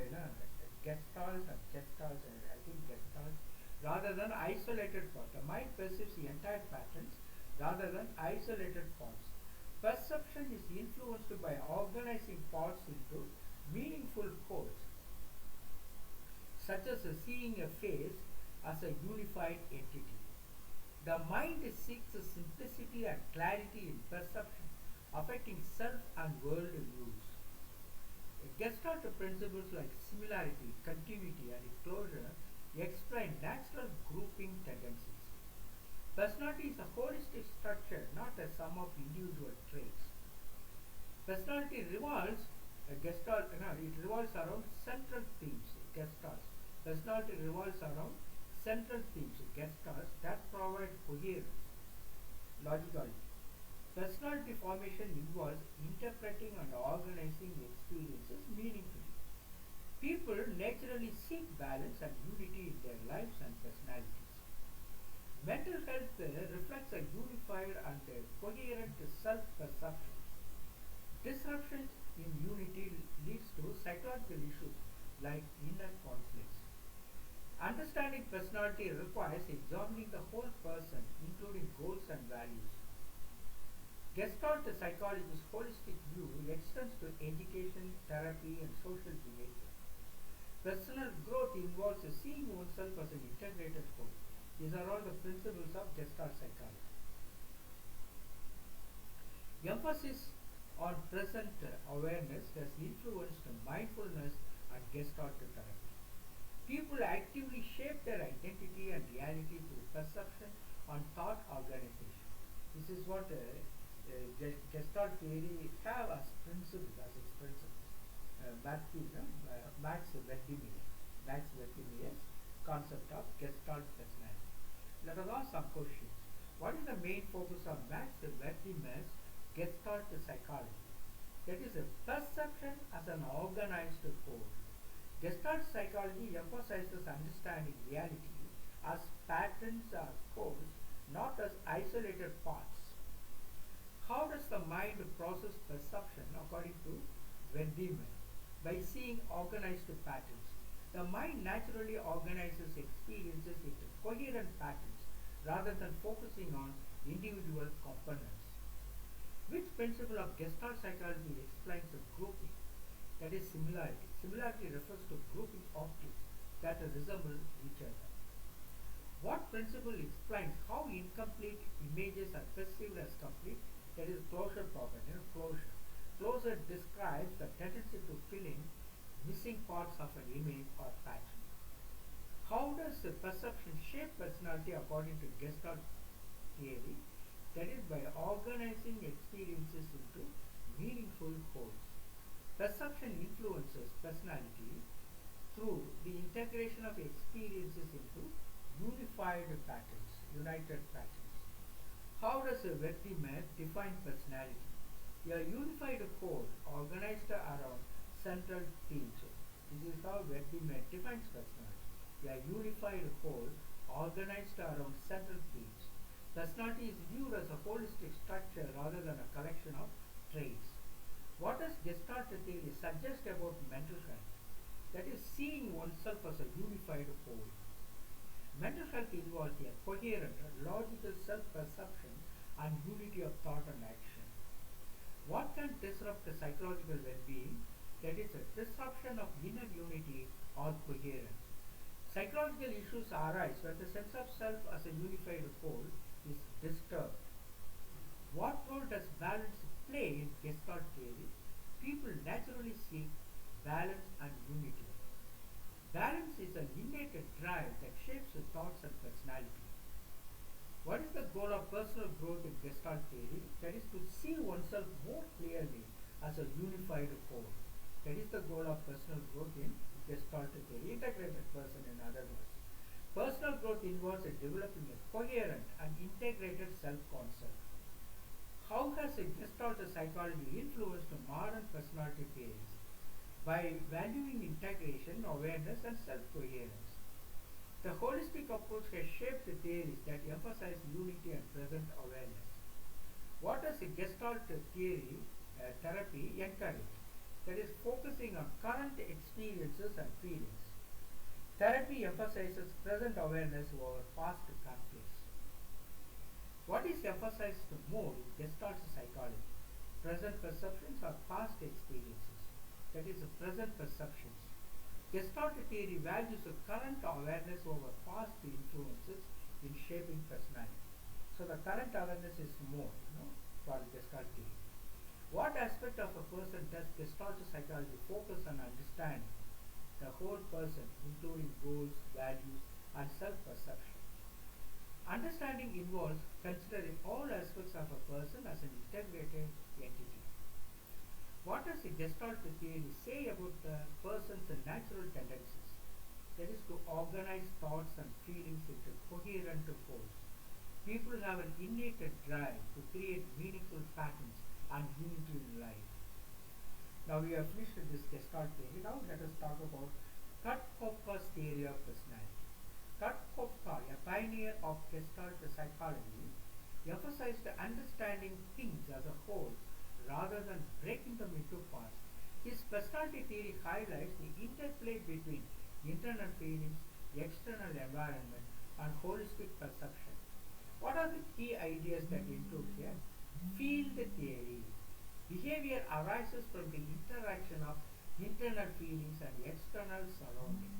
Gestalt, I think Gestalt, rather than isolated thought. The mind perceives the entire patterns rather than isolated thoughts. Perception is influenced by organizing thoughts into meaningful wholes, such as seeing a face as a unified entity. The mind seeks simplicity and clarity in perception, affecting self and world views. Gestalt principles like similarity, continuity, and closure explain natural grouping tendencies. Personality is a holistic structure, not a sum of individual traits. Personality revolves it revolves around central themes, gestalts. Personality revolves around central themes, gestalts that provide coherence, logicality. Personality formation involves interpreting and organizing experiences meaningfully. People naturally seek balance and unity in their lives and personalities. Mental health reflects a unified and coherent self-perception. Disruptions in unity leads to psychological issues like inner conflicts. Understanding personality requires examining the whole person, including goals and values. Gestalt psychology's holistic view extends to education, therapy, and social behavior. Personal growth involves seeing oneself as an integrated whole. These are all the principles of Gestalt psychology. Emphasis on present awareness has influenced mindfulness and Gestalt therapy. People actively shape their identity and reality through perception and thought organization. This is what Gestalt theory have as principles, as its principles. Max Wertheimer's concept of Gestalt personality. Let us ask some questions. What is the main focus of Max Wertheimer's Gestalt psychology? That is a perception as an organized whole. Gestalt psychology emphasizes understanding reality as patterns or codes, not as isolated parts. How does the mind process perception according to Wertheimer? By seeing organized patterns. The mind naturally organizes experiences into coherent patterns rather than focusing on individual components. Which principle of Gestalt psychology explains the grouping? That is similarity. Similarity refers to grouping objects that resemble each other. What principle explains how incomplete images are perceived as complete? That is closure property. Closure. Closure describes the tendency to fill in missing parts of an image or pattern. How does perception shape personality according to Gestalt theory? That is by organizing experiences into meaningful wholes. Perception influences personality through the integration of experiences into unified patterns, united patterns. How does Wertheimer define personality? A unified whole organized around central themes. This is how Wertheimer defines personality. A unified whole organized around central themes. Personality is viewed as a holistic structure rather than a collection of traits. What does Gestalt theory suggest about mental health? That is seeing oneself as a unified whole. Mental health involves a coherent, logical self-perception and unity of thought and action. What can disrupt psychological well-being? That is a disruption of inner unity or coherence. Psychological issues arise when the sense of self as a unified whole is disturbed. What role does balance play in Gestalt theory? People naturally seek balance and unity. Balance is an innate drive that shapes thoughts and personality. What is the goal of personal growth in Gestalt theory? That is to see oneself more clearly as a unified whole. That is the goal of personal growth in Gestalt theory, integrated person in other words. Personal growth involves developing a coherent and integrated self-concept. How has Gestalt psychology influenced modern personality theories? By valuing integration, awareness, and self-coherence. The holistic approach has shaped theories that emphasize unity and present awareness. What does Gestalt theory therapy encourage? That is focusing on current experiences and feelings. Therapy emphasizes present awareness over past conflicts. What is emphasized more in Gestalt psychology? Present perceptions or past experiences? That is present perceptions. Gestalt theory values current awareness over past influences in shaping personality. So the current awareness is more, for Gestalt theory. What aspect of a person does Gestalt psychology focus on understanding? The whole person, including goals, values, and self-perception. Understanding involves considering all aspects of a person as an integrated entity. What does the Gestalt theory say about the person's natural tendencies? That is to organize thoughts and feelings into coherent wholes. People have an innate drive to create meaningful patterns and unity in life. Now we have finished this Gestalt theory. Now let us talk about Kurt Kopka's theory of personality. Kurt Kopka, a pioneer of Gestalt psychology, emphasized understanding things as a whole rather than breaking them into parts. His personality theory highlights the interplay between internal feelings, external environment, and holistic perception. What are the key ideas that include here? Field theory. Behavior arises from the interaction of internal feelings and external surroundings.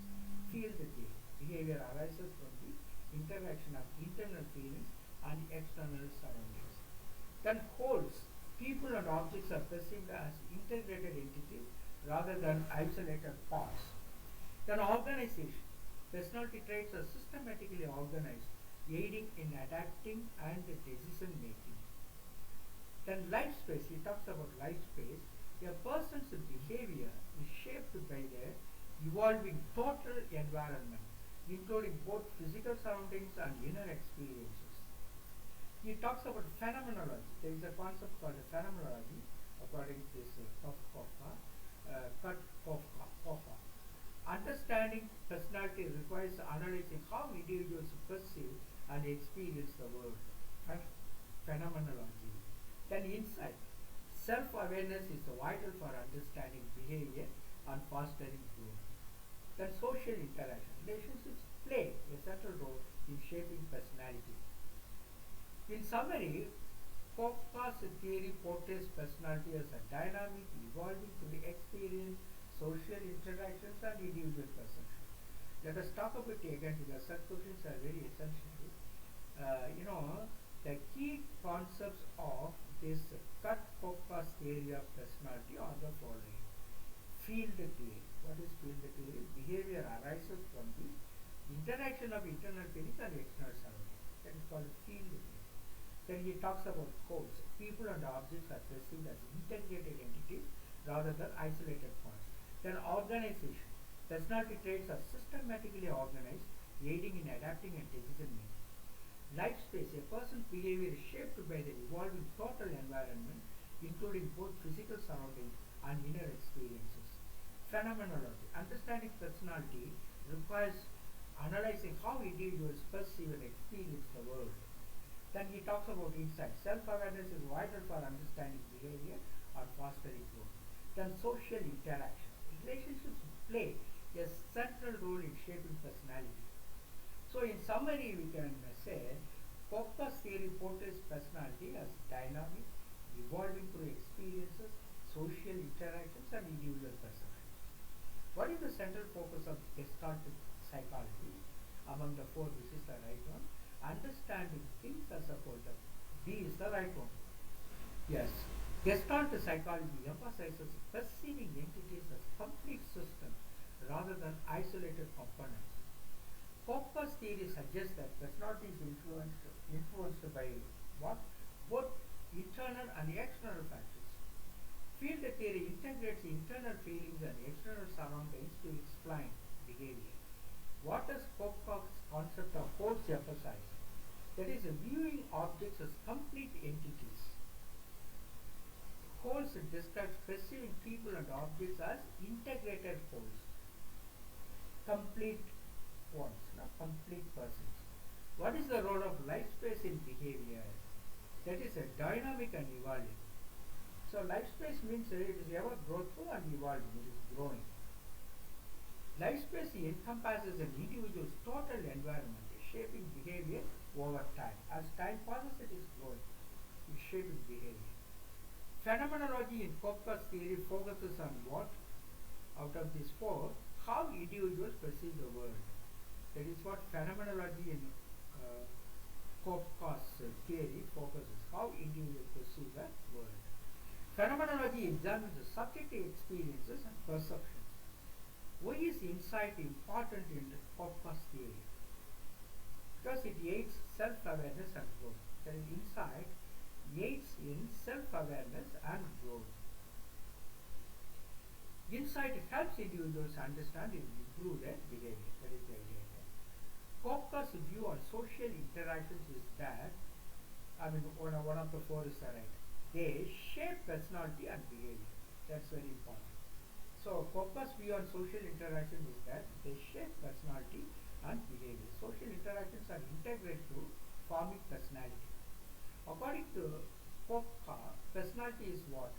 Field theory. Behavior arises from the interaction of internal feelings and external surroundings. Then wholes. People and objects are perceived as integrated entities rather than isolated parts. Then organization. Personality traits are systematically organized, aiding in adapting and decision making. Then life space. He talks about life space. A person's behavior is shaped by their evolving total environment, including both physical surroundings and inner experiences. He talks about phenomenology. There is a concept called phenomenology, according to this Kurt Kopka. Understanding personality requires analyzing how individuals perceive and experience the world. Phenomenology. Then insight. Self-awareness is vital for understanding behavior and fostering growth. Then social interaction. Relationships play a central role in shaping personality. In summary, Kopka's theory portrays personality as a dynamic, evolving through experience, social interactions, and individual perception. Let us talk about it again because such questions are very essential. The key concepts of this Kurt Kopka's theory of personality are the following. Field theory. What is field theory? Behavior arises from the interaction of internal feelings and external surroundings. That is called field theory. Then he talks about wholes. People and objects are perceived as integrated entities rather than isolated parts. Then organization. Personality traits are systematically organized, aiding in adapting and decision making. Life space. A person's behavior is shaped by the evolving total environment, including both physical surroundings and inner experiences. Phenomenology. Understanding personality requires analyzing how individuals perceive and experience the world. Then he talks about insight. Self-awareness is vital for understanding behavior or fostering growth. Then social interaction. Relationships play a central role in shaping personality. So in summary, we can say Kopka's theory portrays personality as dynamic, evolving through experiences, social interactions, and individual perception. What is the central focus of Gestalt psychology? Among the four, which is the right one? Understanding things as a whole. B is the right one. Yes. Gestalt psychology emphasizes perceiving entities as complete systems rather than isolated components. Kopka's theory suggests that personality is influenced by what? Both internal and external factors. Field theory integrates internal feelings and external surroundings to explain behavior. What does Kopka's concept of wholes emphasize? That is, viewing objects as complete entities. Wholes describes perceiving people and objects as integrated wholes. Complete ones, complete persons. What is the role of life space in behavior? That is a dynamic and evolving. So life space means it is ever growthful and evolving, it is growing. Life space encompasses an individual's total environment, shaping behavior over time. As time passes, it is growing, it is shaping behavior. Phenomenology in Kopka's theory focuses on what? Out of these four, how individuals perceive the world. That is what phenomenology in Kafka's theory focuses how individuals perceive the world. Phenomenology examines the subjective experiences and perceptions. Why is insight important in Kafka's theory? Because it aids self-awareness and growth. That is, insight aids in self-awareness and growth. Insight helps individuals understand and improve their behavior. That is the idea here. Kafka's view on social interactions is that, one of the four is right. They shape personality and behavior. That's very important. So, Kafka's view on social interaction is that they shape personality and behavior. Social interactions are integral to forming personality. According to Kafka, personality is what?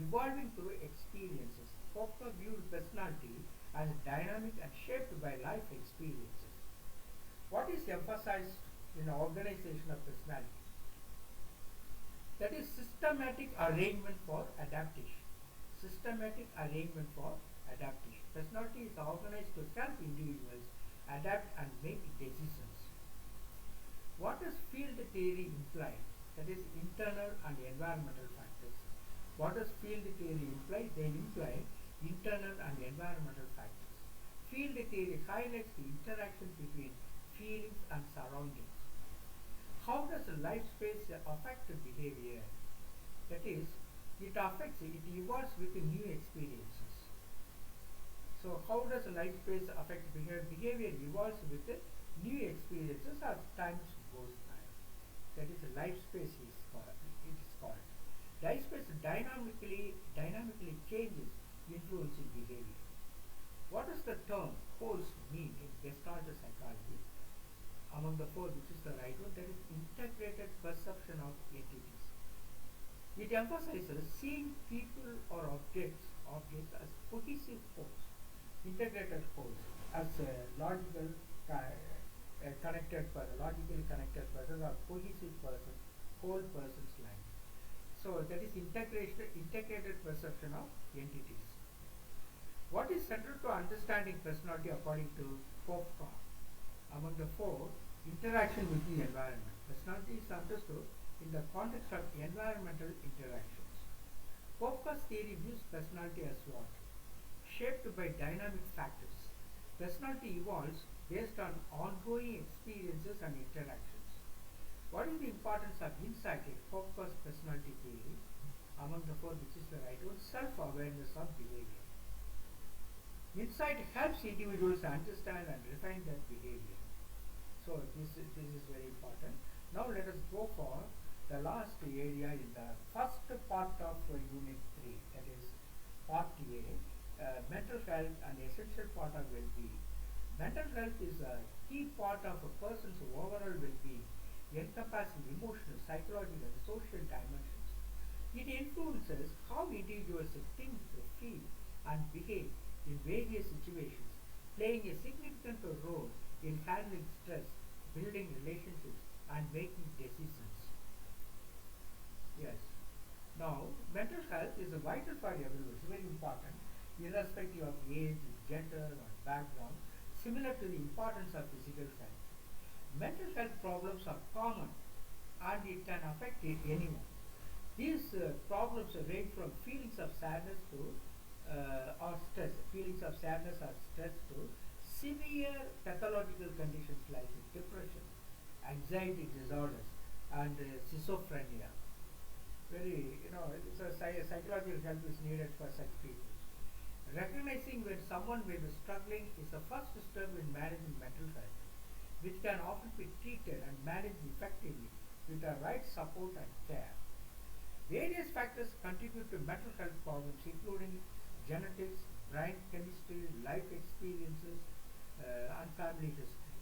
Evolving through experiences. Kafka viewed personality as dynamic and shaped by life experiences. What is emphasized in the organization of personality? That is systematic arrangement for adaptation. Systematic arrangement for adaptation. Personality is organized to help individuals adapt and make decisions. What does field theory imply? That is internal and environmental factors. What does field theory imply? They imply internal and environmental factors. Field theory highlights the interaction between feelings and surroundings. How does a life space affect behavior? That is, it evolves with new experiences. So how does a life space affect behavior? Behavior evolves with new experiences as time goes by. That is, life space is called. It is called. Life space dynamically changes, influencing behavior. What does the term host mean in Gestalt psychology? Among the four, which is the right one, that is integrated perception of entities. It emphasizes seeing people or objects as cohesive wholes, integrated wholes, as logically connected person or cohesive person, whole person's life. So that is integrated perception of entities. What is central to understanding personality according to Kafka? Among the four, interaction with the environment. Personality is understood in the context of environmental interactions. Kafka's theory views personality as what? Shaped by dynamic factors. Personality evolves based on ongoing experiences and interactions. What is the importance of insight in Kafka's personality theory? Among the four, which is the right one, self-awareness of behavior. Insight helps individuals understand and refine their behavior. So this is very important. Now let us go for the last area in the first part of Unit 3, that is Part A, mental health, an essential part of well-being. Mental health is a key part of a person's overall well-being, encompassing emotional, psychological, and social dimensions. It influences how individuals think, feel, and behave in various situations, playing a significant role in handling stress, building relationships, and making decisions. Yes. Now, mental health is vital for everyone. It's very important, irrespective of age, gender, or background, similar to the importance of physical health. Mental health problems are common and it can affect anyone. These problems range from feelings of sadness to or stress, to severe pathological conditions like depression, anxiety disorders, and schizophrenia. Very, it's a psychological help is needed for such people. Recognizing when someone may be struggling is the first step in managing mental health, which can often be treated and managed effectively with the right support and care. Various factors contribute to mental health problems, including genetics, brain chemistry, life experiences, and family history.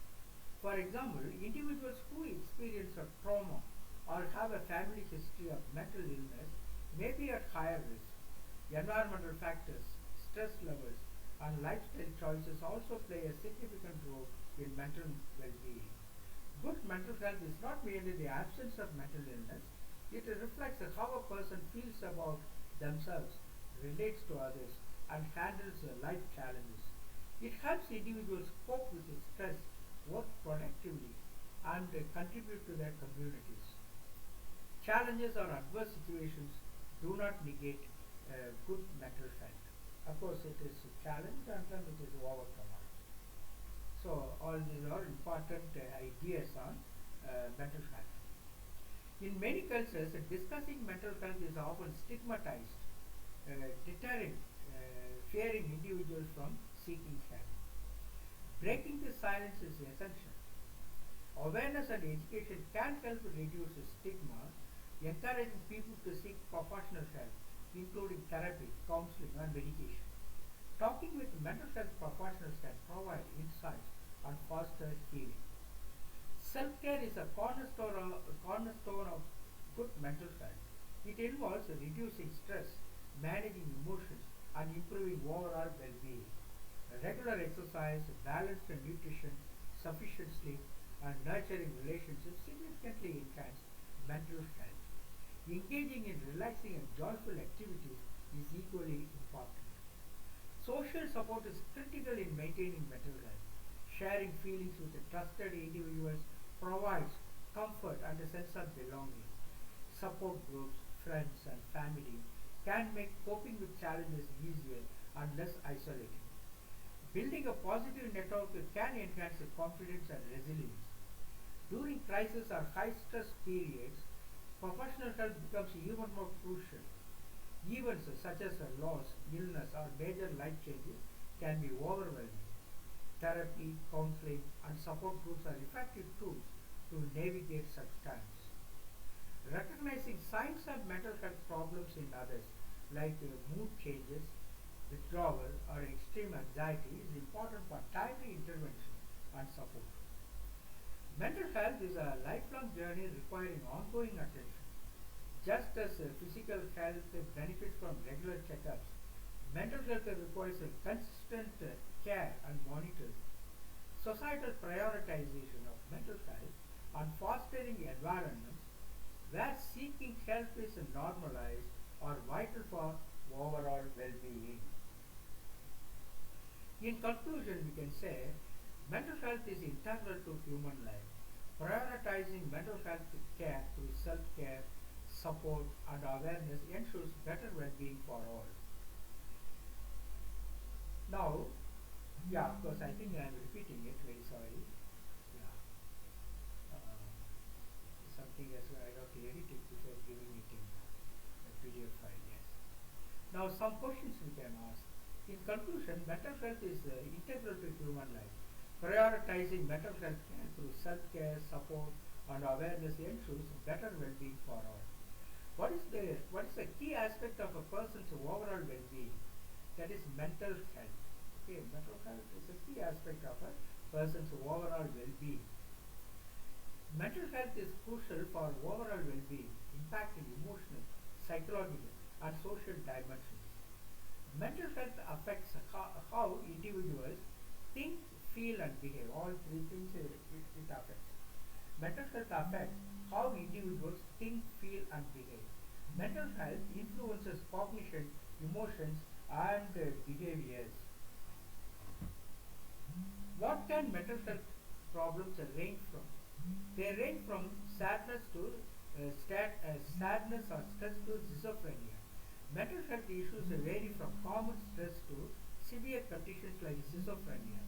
For example, individuals who experience a trauma or have a family history of mental illness may be at higher risk. Environmental factors, stress levels, and lifestyle choices also play a significant role in mental well-being. Good mental health is not merely the absence of mental illness, it reflects how a person feels about themselves, relates to others, and handles life challenges. It helps individuals cope with stress, work productively, and contribute to their communities. Challenges or adverse situations do not negate good mental health. Of course, it is a challenge and then it is overcome. So, all these are important ideas on mental health. In many cultures, discussing mental health is often stigmatized, deterring, fearing individuals from seeking help. Breaking this silence is essential. Awareness and education can help reduce stigma, encouraging people to seek professional help, including therapy, counseling, and medication. Talking with mental health professionals can provide insights and foster healing. Self-care is a cornerstone of good mental health. It involves reducing stress, managing emotions, and improving overall well-being. Regular exercise, balanced nutrition, sufficient sleep, and nurturing relationships significantly enhance mental health. Engaging in relaxing and joyful activities is equally important. Social support is critical in maintaining mental health. Sharing feelings with trusted individuals provides comfort and a sense of belonging. Support groups, friends, and family can make coping with challenges easier and less isolating. Building a positive network can enhance confidence and resilience. During crisis or high stress periods, professional help becomes even more crucial. Events such as a loss, illness, or major life changes can be overwhelming. Therapy, counseling, and support groups are effective tools to navigate such times. Recognizing signs of mental health problems in others, like mood changes, withdrawal, or extreme anxiety, is important for timely intervention and support. Mental health is a lifelong journey requiring ongoing attention. Just as physical health benefits from regular checkups, mental health requires a consistent care and monitoring. Societal prioritization of mental health and fostering environments where seeking help is normalized are vital for overall well-being. In conclusion, we can say mental health is integral to human life. Prioritizing mental health care through self-care, support, and awareness ensures better well-being for all. Now, of course, I think I am repeating it. Very sorry. Yeah, something else I have to edit it before giving it in a PDF file. Yes. Now, some questions we can ask. In conclusion, mental health is integral to human life. Prioritizing mental health care through self-care, support, and awareness ensures better well-being for all. What is the key aspect of a person's overall well-being? That is mental health. Okay, mental health is a key aspect of a person's overall well-being. Mental health is crucial for overall well-being, impacting emotional, psychological, and social dimensions. Mental health affects how individuals think, feel, and behave. All three things it affects. Mental health affects how individuals think, feel, and behave. Mental health influences cognition, emotions, and behaviors. What can mental health problems range from? They range from sadness to sadness or stress to schizophrenia. Mental health issues vary from common stress to severe conditions like schizophrenia.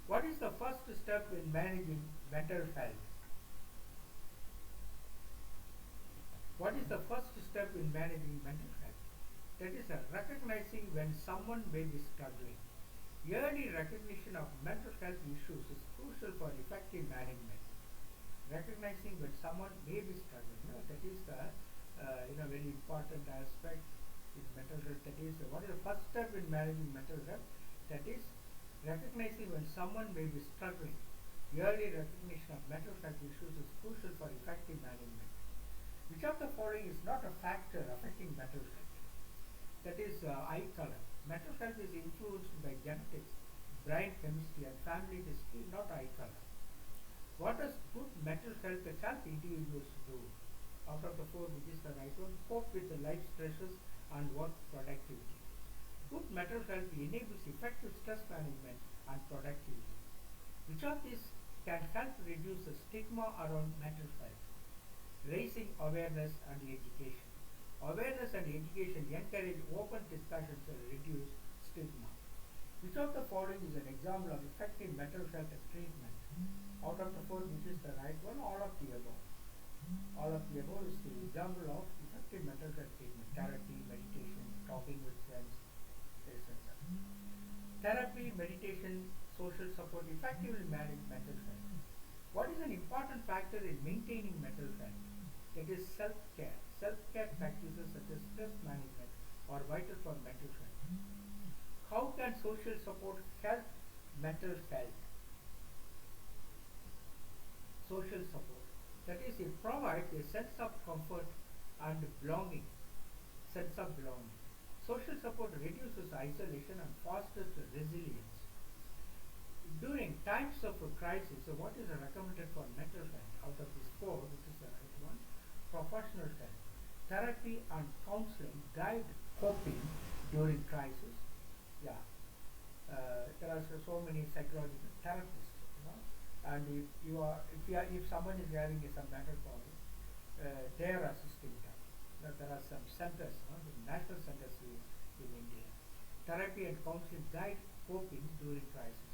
What is the first step in managing mental health? What is the first step in managing mental health? That is recognizing when someone may be struggling. Early recognition of mental health issues is crucial for effective management. Recognizing when someone may be struggling, that is the very important aspect in mental health. That is, what is the first step in managing mental health? That is, recognizing when someone may be struggling. Early recognition of mental health issues is crucial for effective management. Which of the following is not a factor affecting mental health? That is eye color. Mental health is influenced by genetics, brain chemistry, and family history, not eye color. What does good mental health help individuals do? Out of the four, which is the right one? Cope with the life stresses and work productivity. Good mental health enables effective stress management and productivity. Which of these can help reduce the stigma around mental health, raising awareness and education. Awareness and education encourage open discussions and reduce stigma. Which of the following is an example of effective mental health treatment? Out of the four, which is the right one? All of the above. All of the above is the example of effective mental health treatment. Therapy, meditation, talking with friends, etc. Therapy, meditation, social support effectively manage mental health. What is an important factor in maintaining mental health? It is self-care. Self-care practices such as stress management are vital for mental health. How can social support help mental health? Social support. That is, it provides a sense of comfort and belonging. Sense of belonging. Social support reduces isolation and fosters resilience. During times of a crisis, so what is recommended for mental health? Out of these four, which is the right one? Professional help. Therapy and counseling guide coping during crisis. Yeah, there are so many psychological therapists, and if someone is having some mental problem, they are assisting them. There are some centers, the national centers in India. Therapy and counseling guide coping during crisis.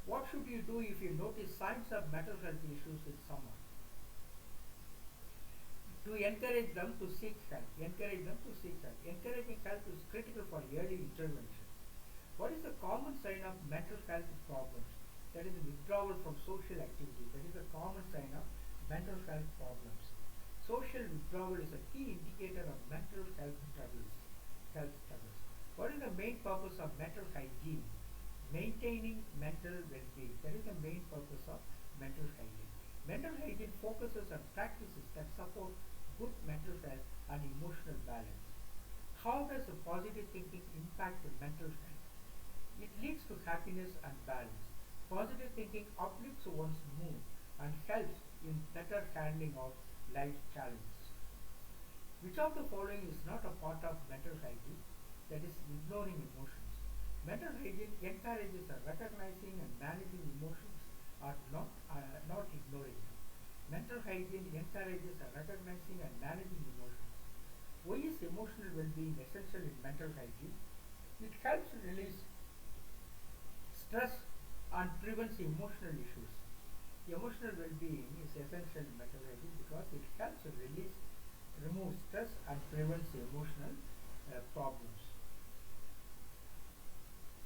What should you do if you notice signs of mental health issues in someone? To encourage them to seek help. Encourage them to seek help. Encouraging help is critical for early intervention. What is the common sign of mental health problems? That is withdrawal from social activity. That is a common sign of mental health problems. Social withdrawal is a key indicator of mental health struggles. What is the main purpose of mental hygiene? Maintaining mental well-being. That is the main purpose of mental hygiene. Mental hygiene focuses on practices that support good mental health and emotional balance. How does positive thinking impact mental health? It leads to happiness and balance. Positive thinking uplifts one's mood and helps in better handling of life's challenges. Which of the following is not a part of mental hygiene? That is ignoring emotions. Mental hygiene encourages recognizing and managing emotions or not ignoring them. Mental hygiene encourages recognizing and managing emotions. Why is emotional well-being essential in mental hygiene? It helps release stress and prevents emotional issues. Emotional well-being is essential in mental hygiene because it helps remove stress and prevents emotional problems.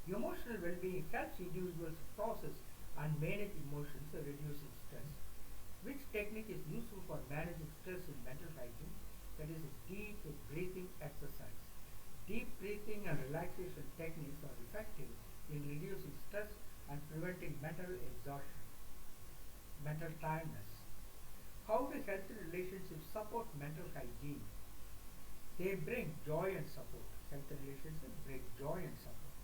Emotional well-being helps individuals process and manage emotions, reducing stress. Which technique is useful for managing stress in mental hygiene? That is deep breathing exercise. Deep breathing and relaxation techniques are effective in reducing stress and preventing mental exhaustion, mental tiredness. How do healthy relationships support mental hygiene? They bring joy and support. Healthy relationships bring joy and support.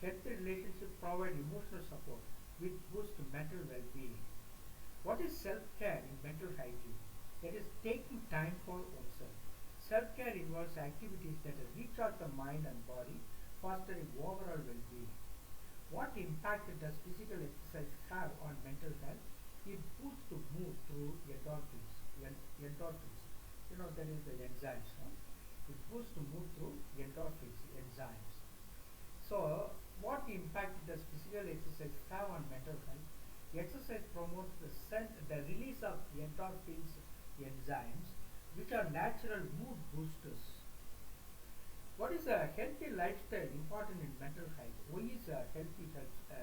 Healthy relationships provide emotional support which boosts mental well-being. What is self-care in mental hygiene? That is taking time for oneself. Self-care involves activities that recharge the mind and body, fostering overall well-being. What impact does physical exercise have on mental health? It boosts the mood through endorphins. Endorphins. That is the enzymes. It boosts the mood through endorphins, enzymes. So, what impact does physical exercise have on mental health? Exercise promotes the release of endorphins, enzymes, which are natural mood boosters. What is a healthy lifestyle important in mental health? Why is a healthy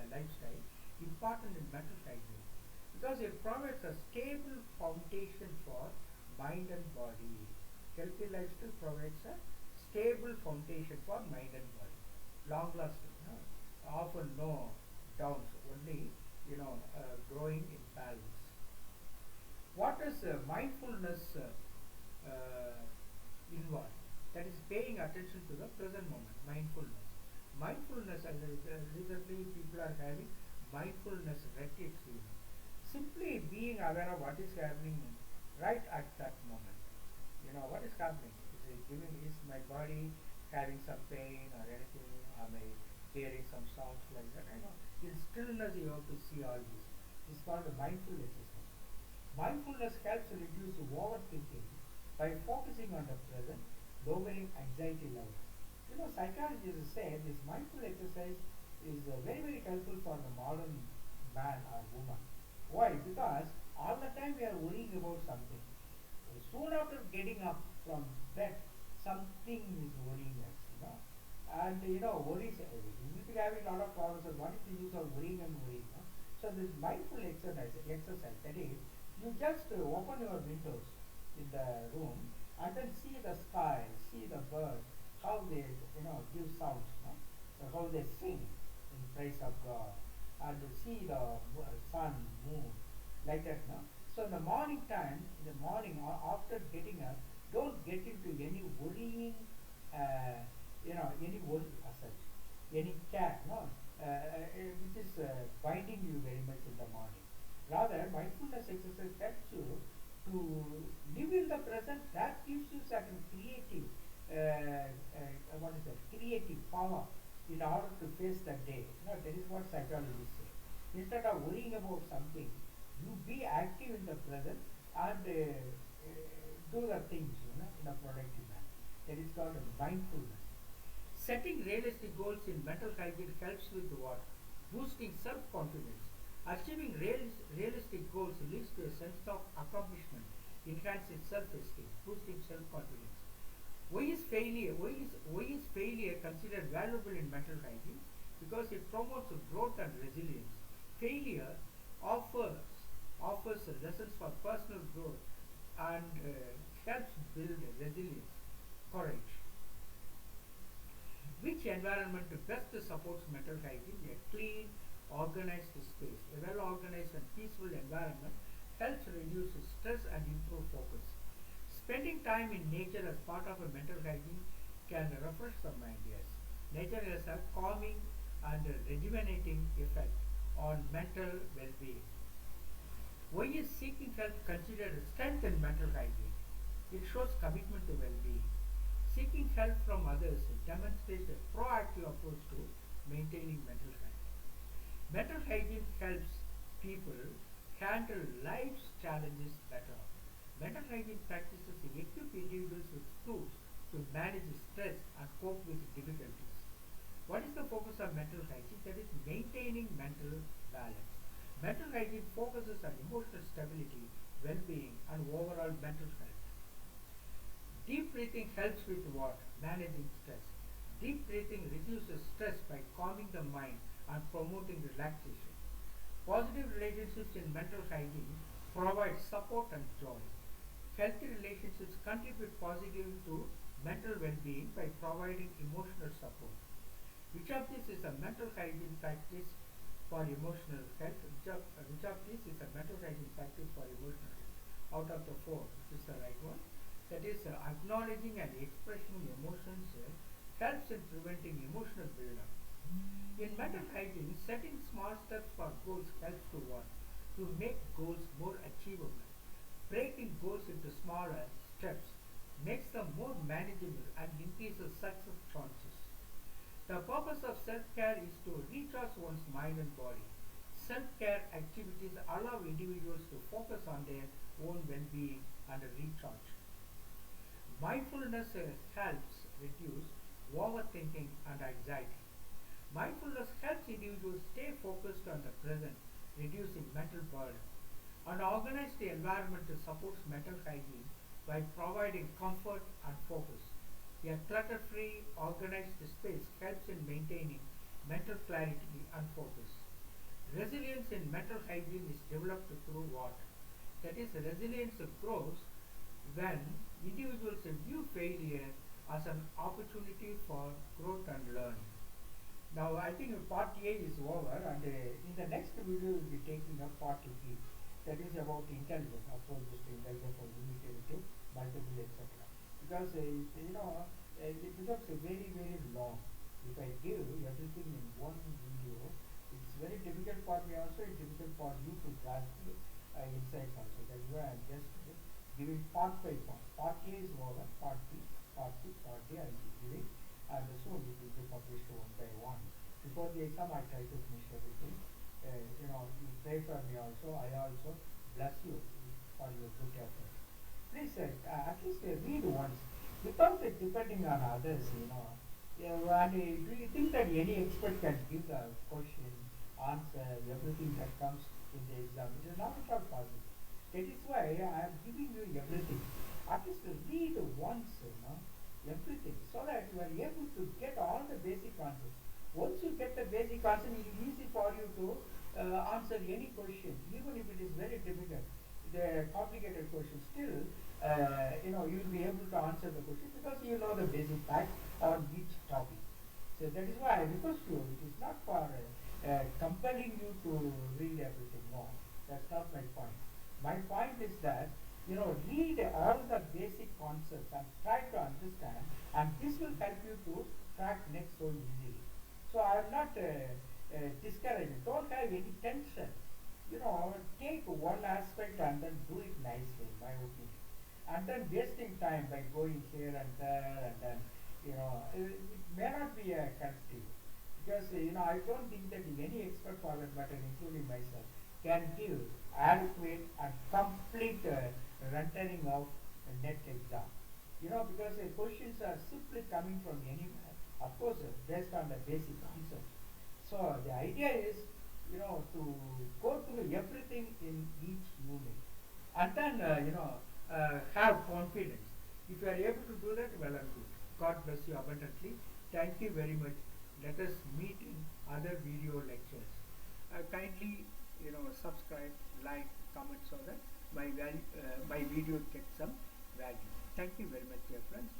lifestyle important in mental hygiene? Because it provides a stable foundation for mind and body. Healthy lifestyle provides a stable foundation for mind and body. Long lasting, often no downs, only growing in balance. What does mindfulness involve? That is paying attention to the present moment, mindfulness. Mindfulness, recently people are having mindfulness retreats. Simply being aware of what is happening right at that moment. What is happening? Is my body having some pain or anything? Am I hearing some sounds like that? In stillness you have to see all this. It's called a mindful exercise. Mindfulness helps reduce overthinking by focusing on the present, lowering anxiety levels. Psychologists say this mindful exercise is very, very helpful for the modern man or woman. Why? Because all the time we are worrying about something. Soon after getting up from bed, something is worrying us. And worries, we will be having a lot of problems. So what is the use of worrying and worrying? So this mindful exercise, that is, you just open your windows in the room and then see the sky, see the birds, how they give sounds, how they sing in praise of God, and see the sun, moon, like that. No? So in the morning time, in the morning or after getting up, don't get into any worrying, any worry as such, any care, no, which is binding you very much in the morning. Rather, mindfulness exercise helps you to live in the present. That gives you certain creative, what is that? Creative power in order to face the day. That is what psychologists say. Instead of worrying about something, you be active in the present and do the things, in a productive manner. That is called mindfulness. Setting realistic goals in mental hygiene helps with what? Boosting self-confidence. Achieving realistic goals leads to a sense of accomplishment, enhancing self-esteem, boosting self-confidence. Why is failure considered valuable in mental hygiene? Because it promotes growth and resilience. Failure offers offers lessons for personal growth and helps build resilience, courage. Which environment best supports mental hygiene? A clean, organized space. A well organized and peaceful environment helps reduce stress and improve focus. Spending time in nature as part of a mental hygiene can refresh the mind, yes. Nature has a calming and rejuvenating effect on mental well being. Why is seeking help considered strength in mental hygiene? It shows commitment to well being. Seeking help from others demonstrates a proactive approach to maintaining mental health. Mental hygiene helps people handle life's challenges better. Mental hygiene practices equip individuals with tools to manage stress and cope with difficulties. What is the focus of mental hygiene? That is maintaining mental balance. Mental hygiene focuses on emotional stability, well-being, and overall mental health. Deep breathing helps with what? Managing stress. Deep breathing reduces stress by calming the mind and promoting relaxation. Positive relationships in mental hygiene provide support and joy. Healthy relationships contribute positively to mental well-being by providing emotional support. Which of these is a mental hygiene practice for emotional health? Which of these is a mental hygiene practice for emotional health? Out of the four, which is the right one? That is, acknowledging and expressing emotions helps in preventing emotional buildup. In mental hygiene, setting small steps for goals helps to what? To make goals more achievable. Breaking goals into smaller steps makes them more manageable and increases success chances. The purpose of self-care is to recharge one's mind and body. Self-care activities allow individuals to focus on their own well-being and recharge. Mindfulness helps reduce overthinking and anxiety. Mindfulness helps individuals stay focused on the present, reducing mental burden. An organized environment supports mental hygiene by providing comfort and focus. A clutter-free, organized space helps in maintaining mental clarity and focus. Resilience in mental hygiene is developed through what? That is, resilience grows when individuals view failure as an opportunity for growth and learning. Now, I think part A is over, and in the next video, we will be taking up part B. That is about intelligence, approaches to intelligence for unit-to, multiple, etc. Because it becomes very, very long. If I give everything in one video, it's very difficult for me also. It's difficult for you to grasp insights also. That's why I'm just giving part by part. Part A is over, part B, part C, part D I will be giving, and soon it will be published one by one. Before the exam, I try to finish everything. You pray for me also. I also bless you for your good efforts. Please at least read once without depending on others, you know. Yeah, and do you think that any expert can give the question, answer, everything that comes in the exam? It is not at all possible. That is why I am giving you everything. At least read once, you know, everything, so that you are able to get all the basic answers. Once you get the basic answer, it is easy for you to answer any question, even if it is very difficult, the complicated question. Still, you know, you will be able to answer the question because you know the basic facts on each topic. So that is why I request you. It is not for compelling you to read everything. No, that's not my point. My point is that, you know, read all the basic concepts and try to understand, and this will help you to crack next so easily. So I am not discouraged. Don't have any tension. You know, take one aspect and then do it nicely, in my opinion. And then wasting time by going here and there, and then, you know, it may not be a constructive. Because, you know, I don't think that any expert for that matter, including myself, can give adequate and complete rendering of a NET exam. You know, because the questions are simply coming from anywhere, of course, based on the basic concepts. So the idea is, you know, to go through everything in each unit, and then, you know, have confidence. If you are able to do that, well and good. God bless you abundantly. Thank you very much. Let us meet in other video lectures. Kindly, you know, subscribe, like, comment, so that my video gets some value. Thank you very much, dear friends.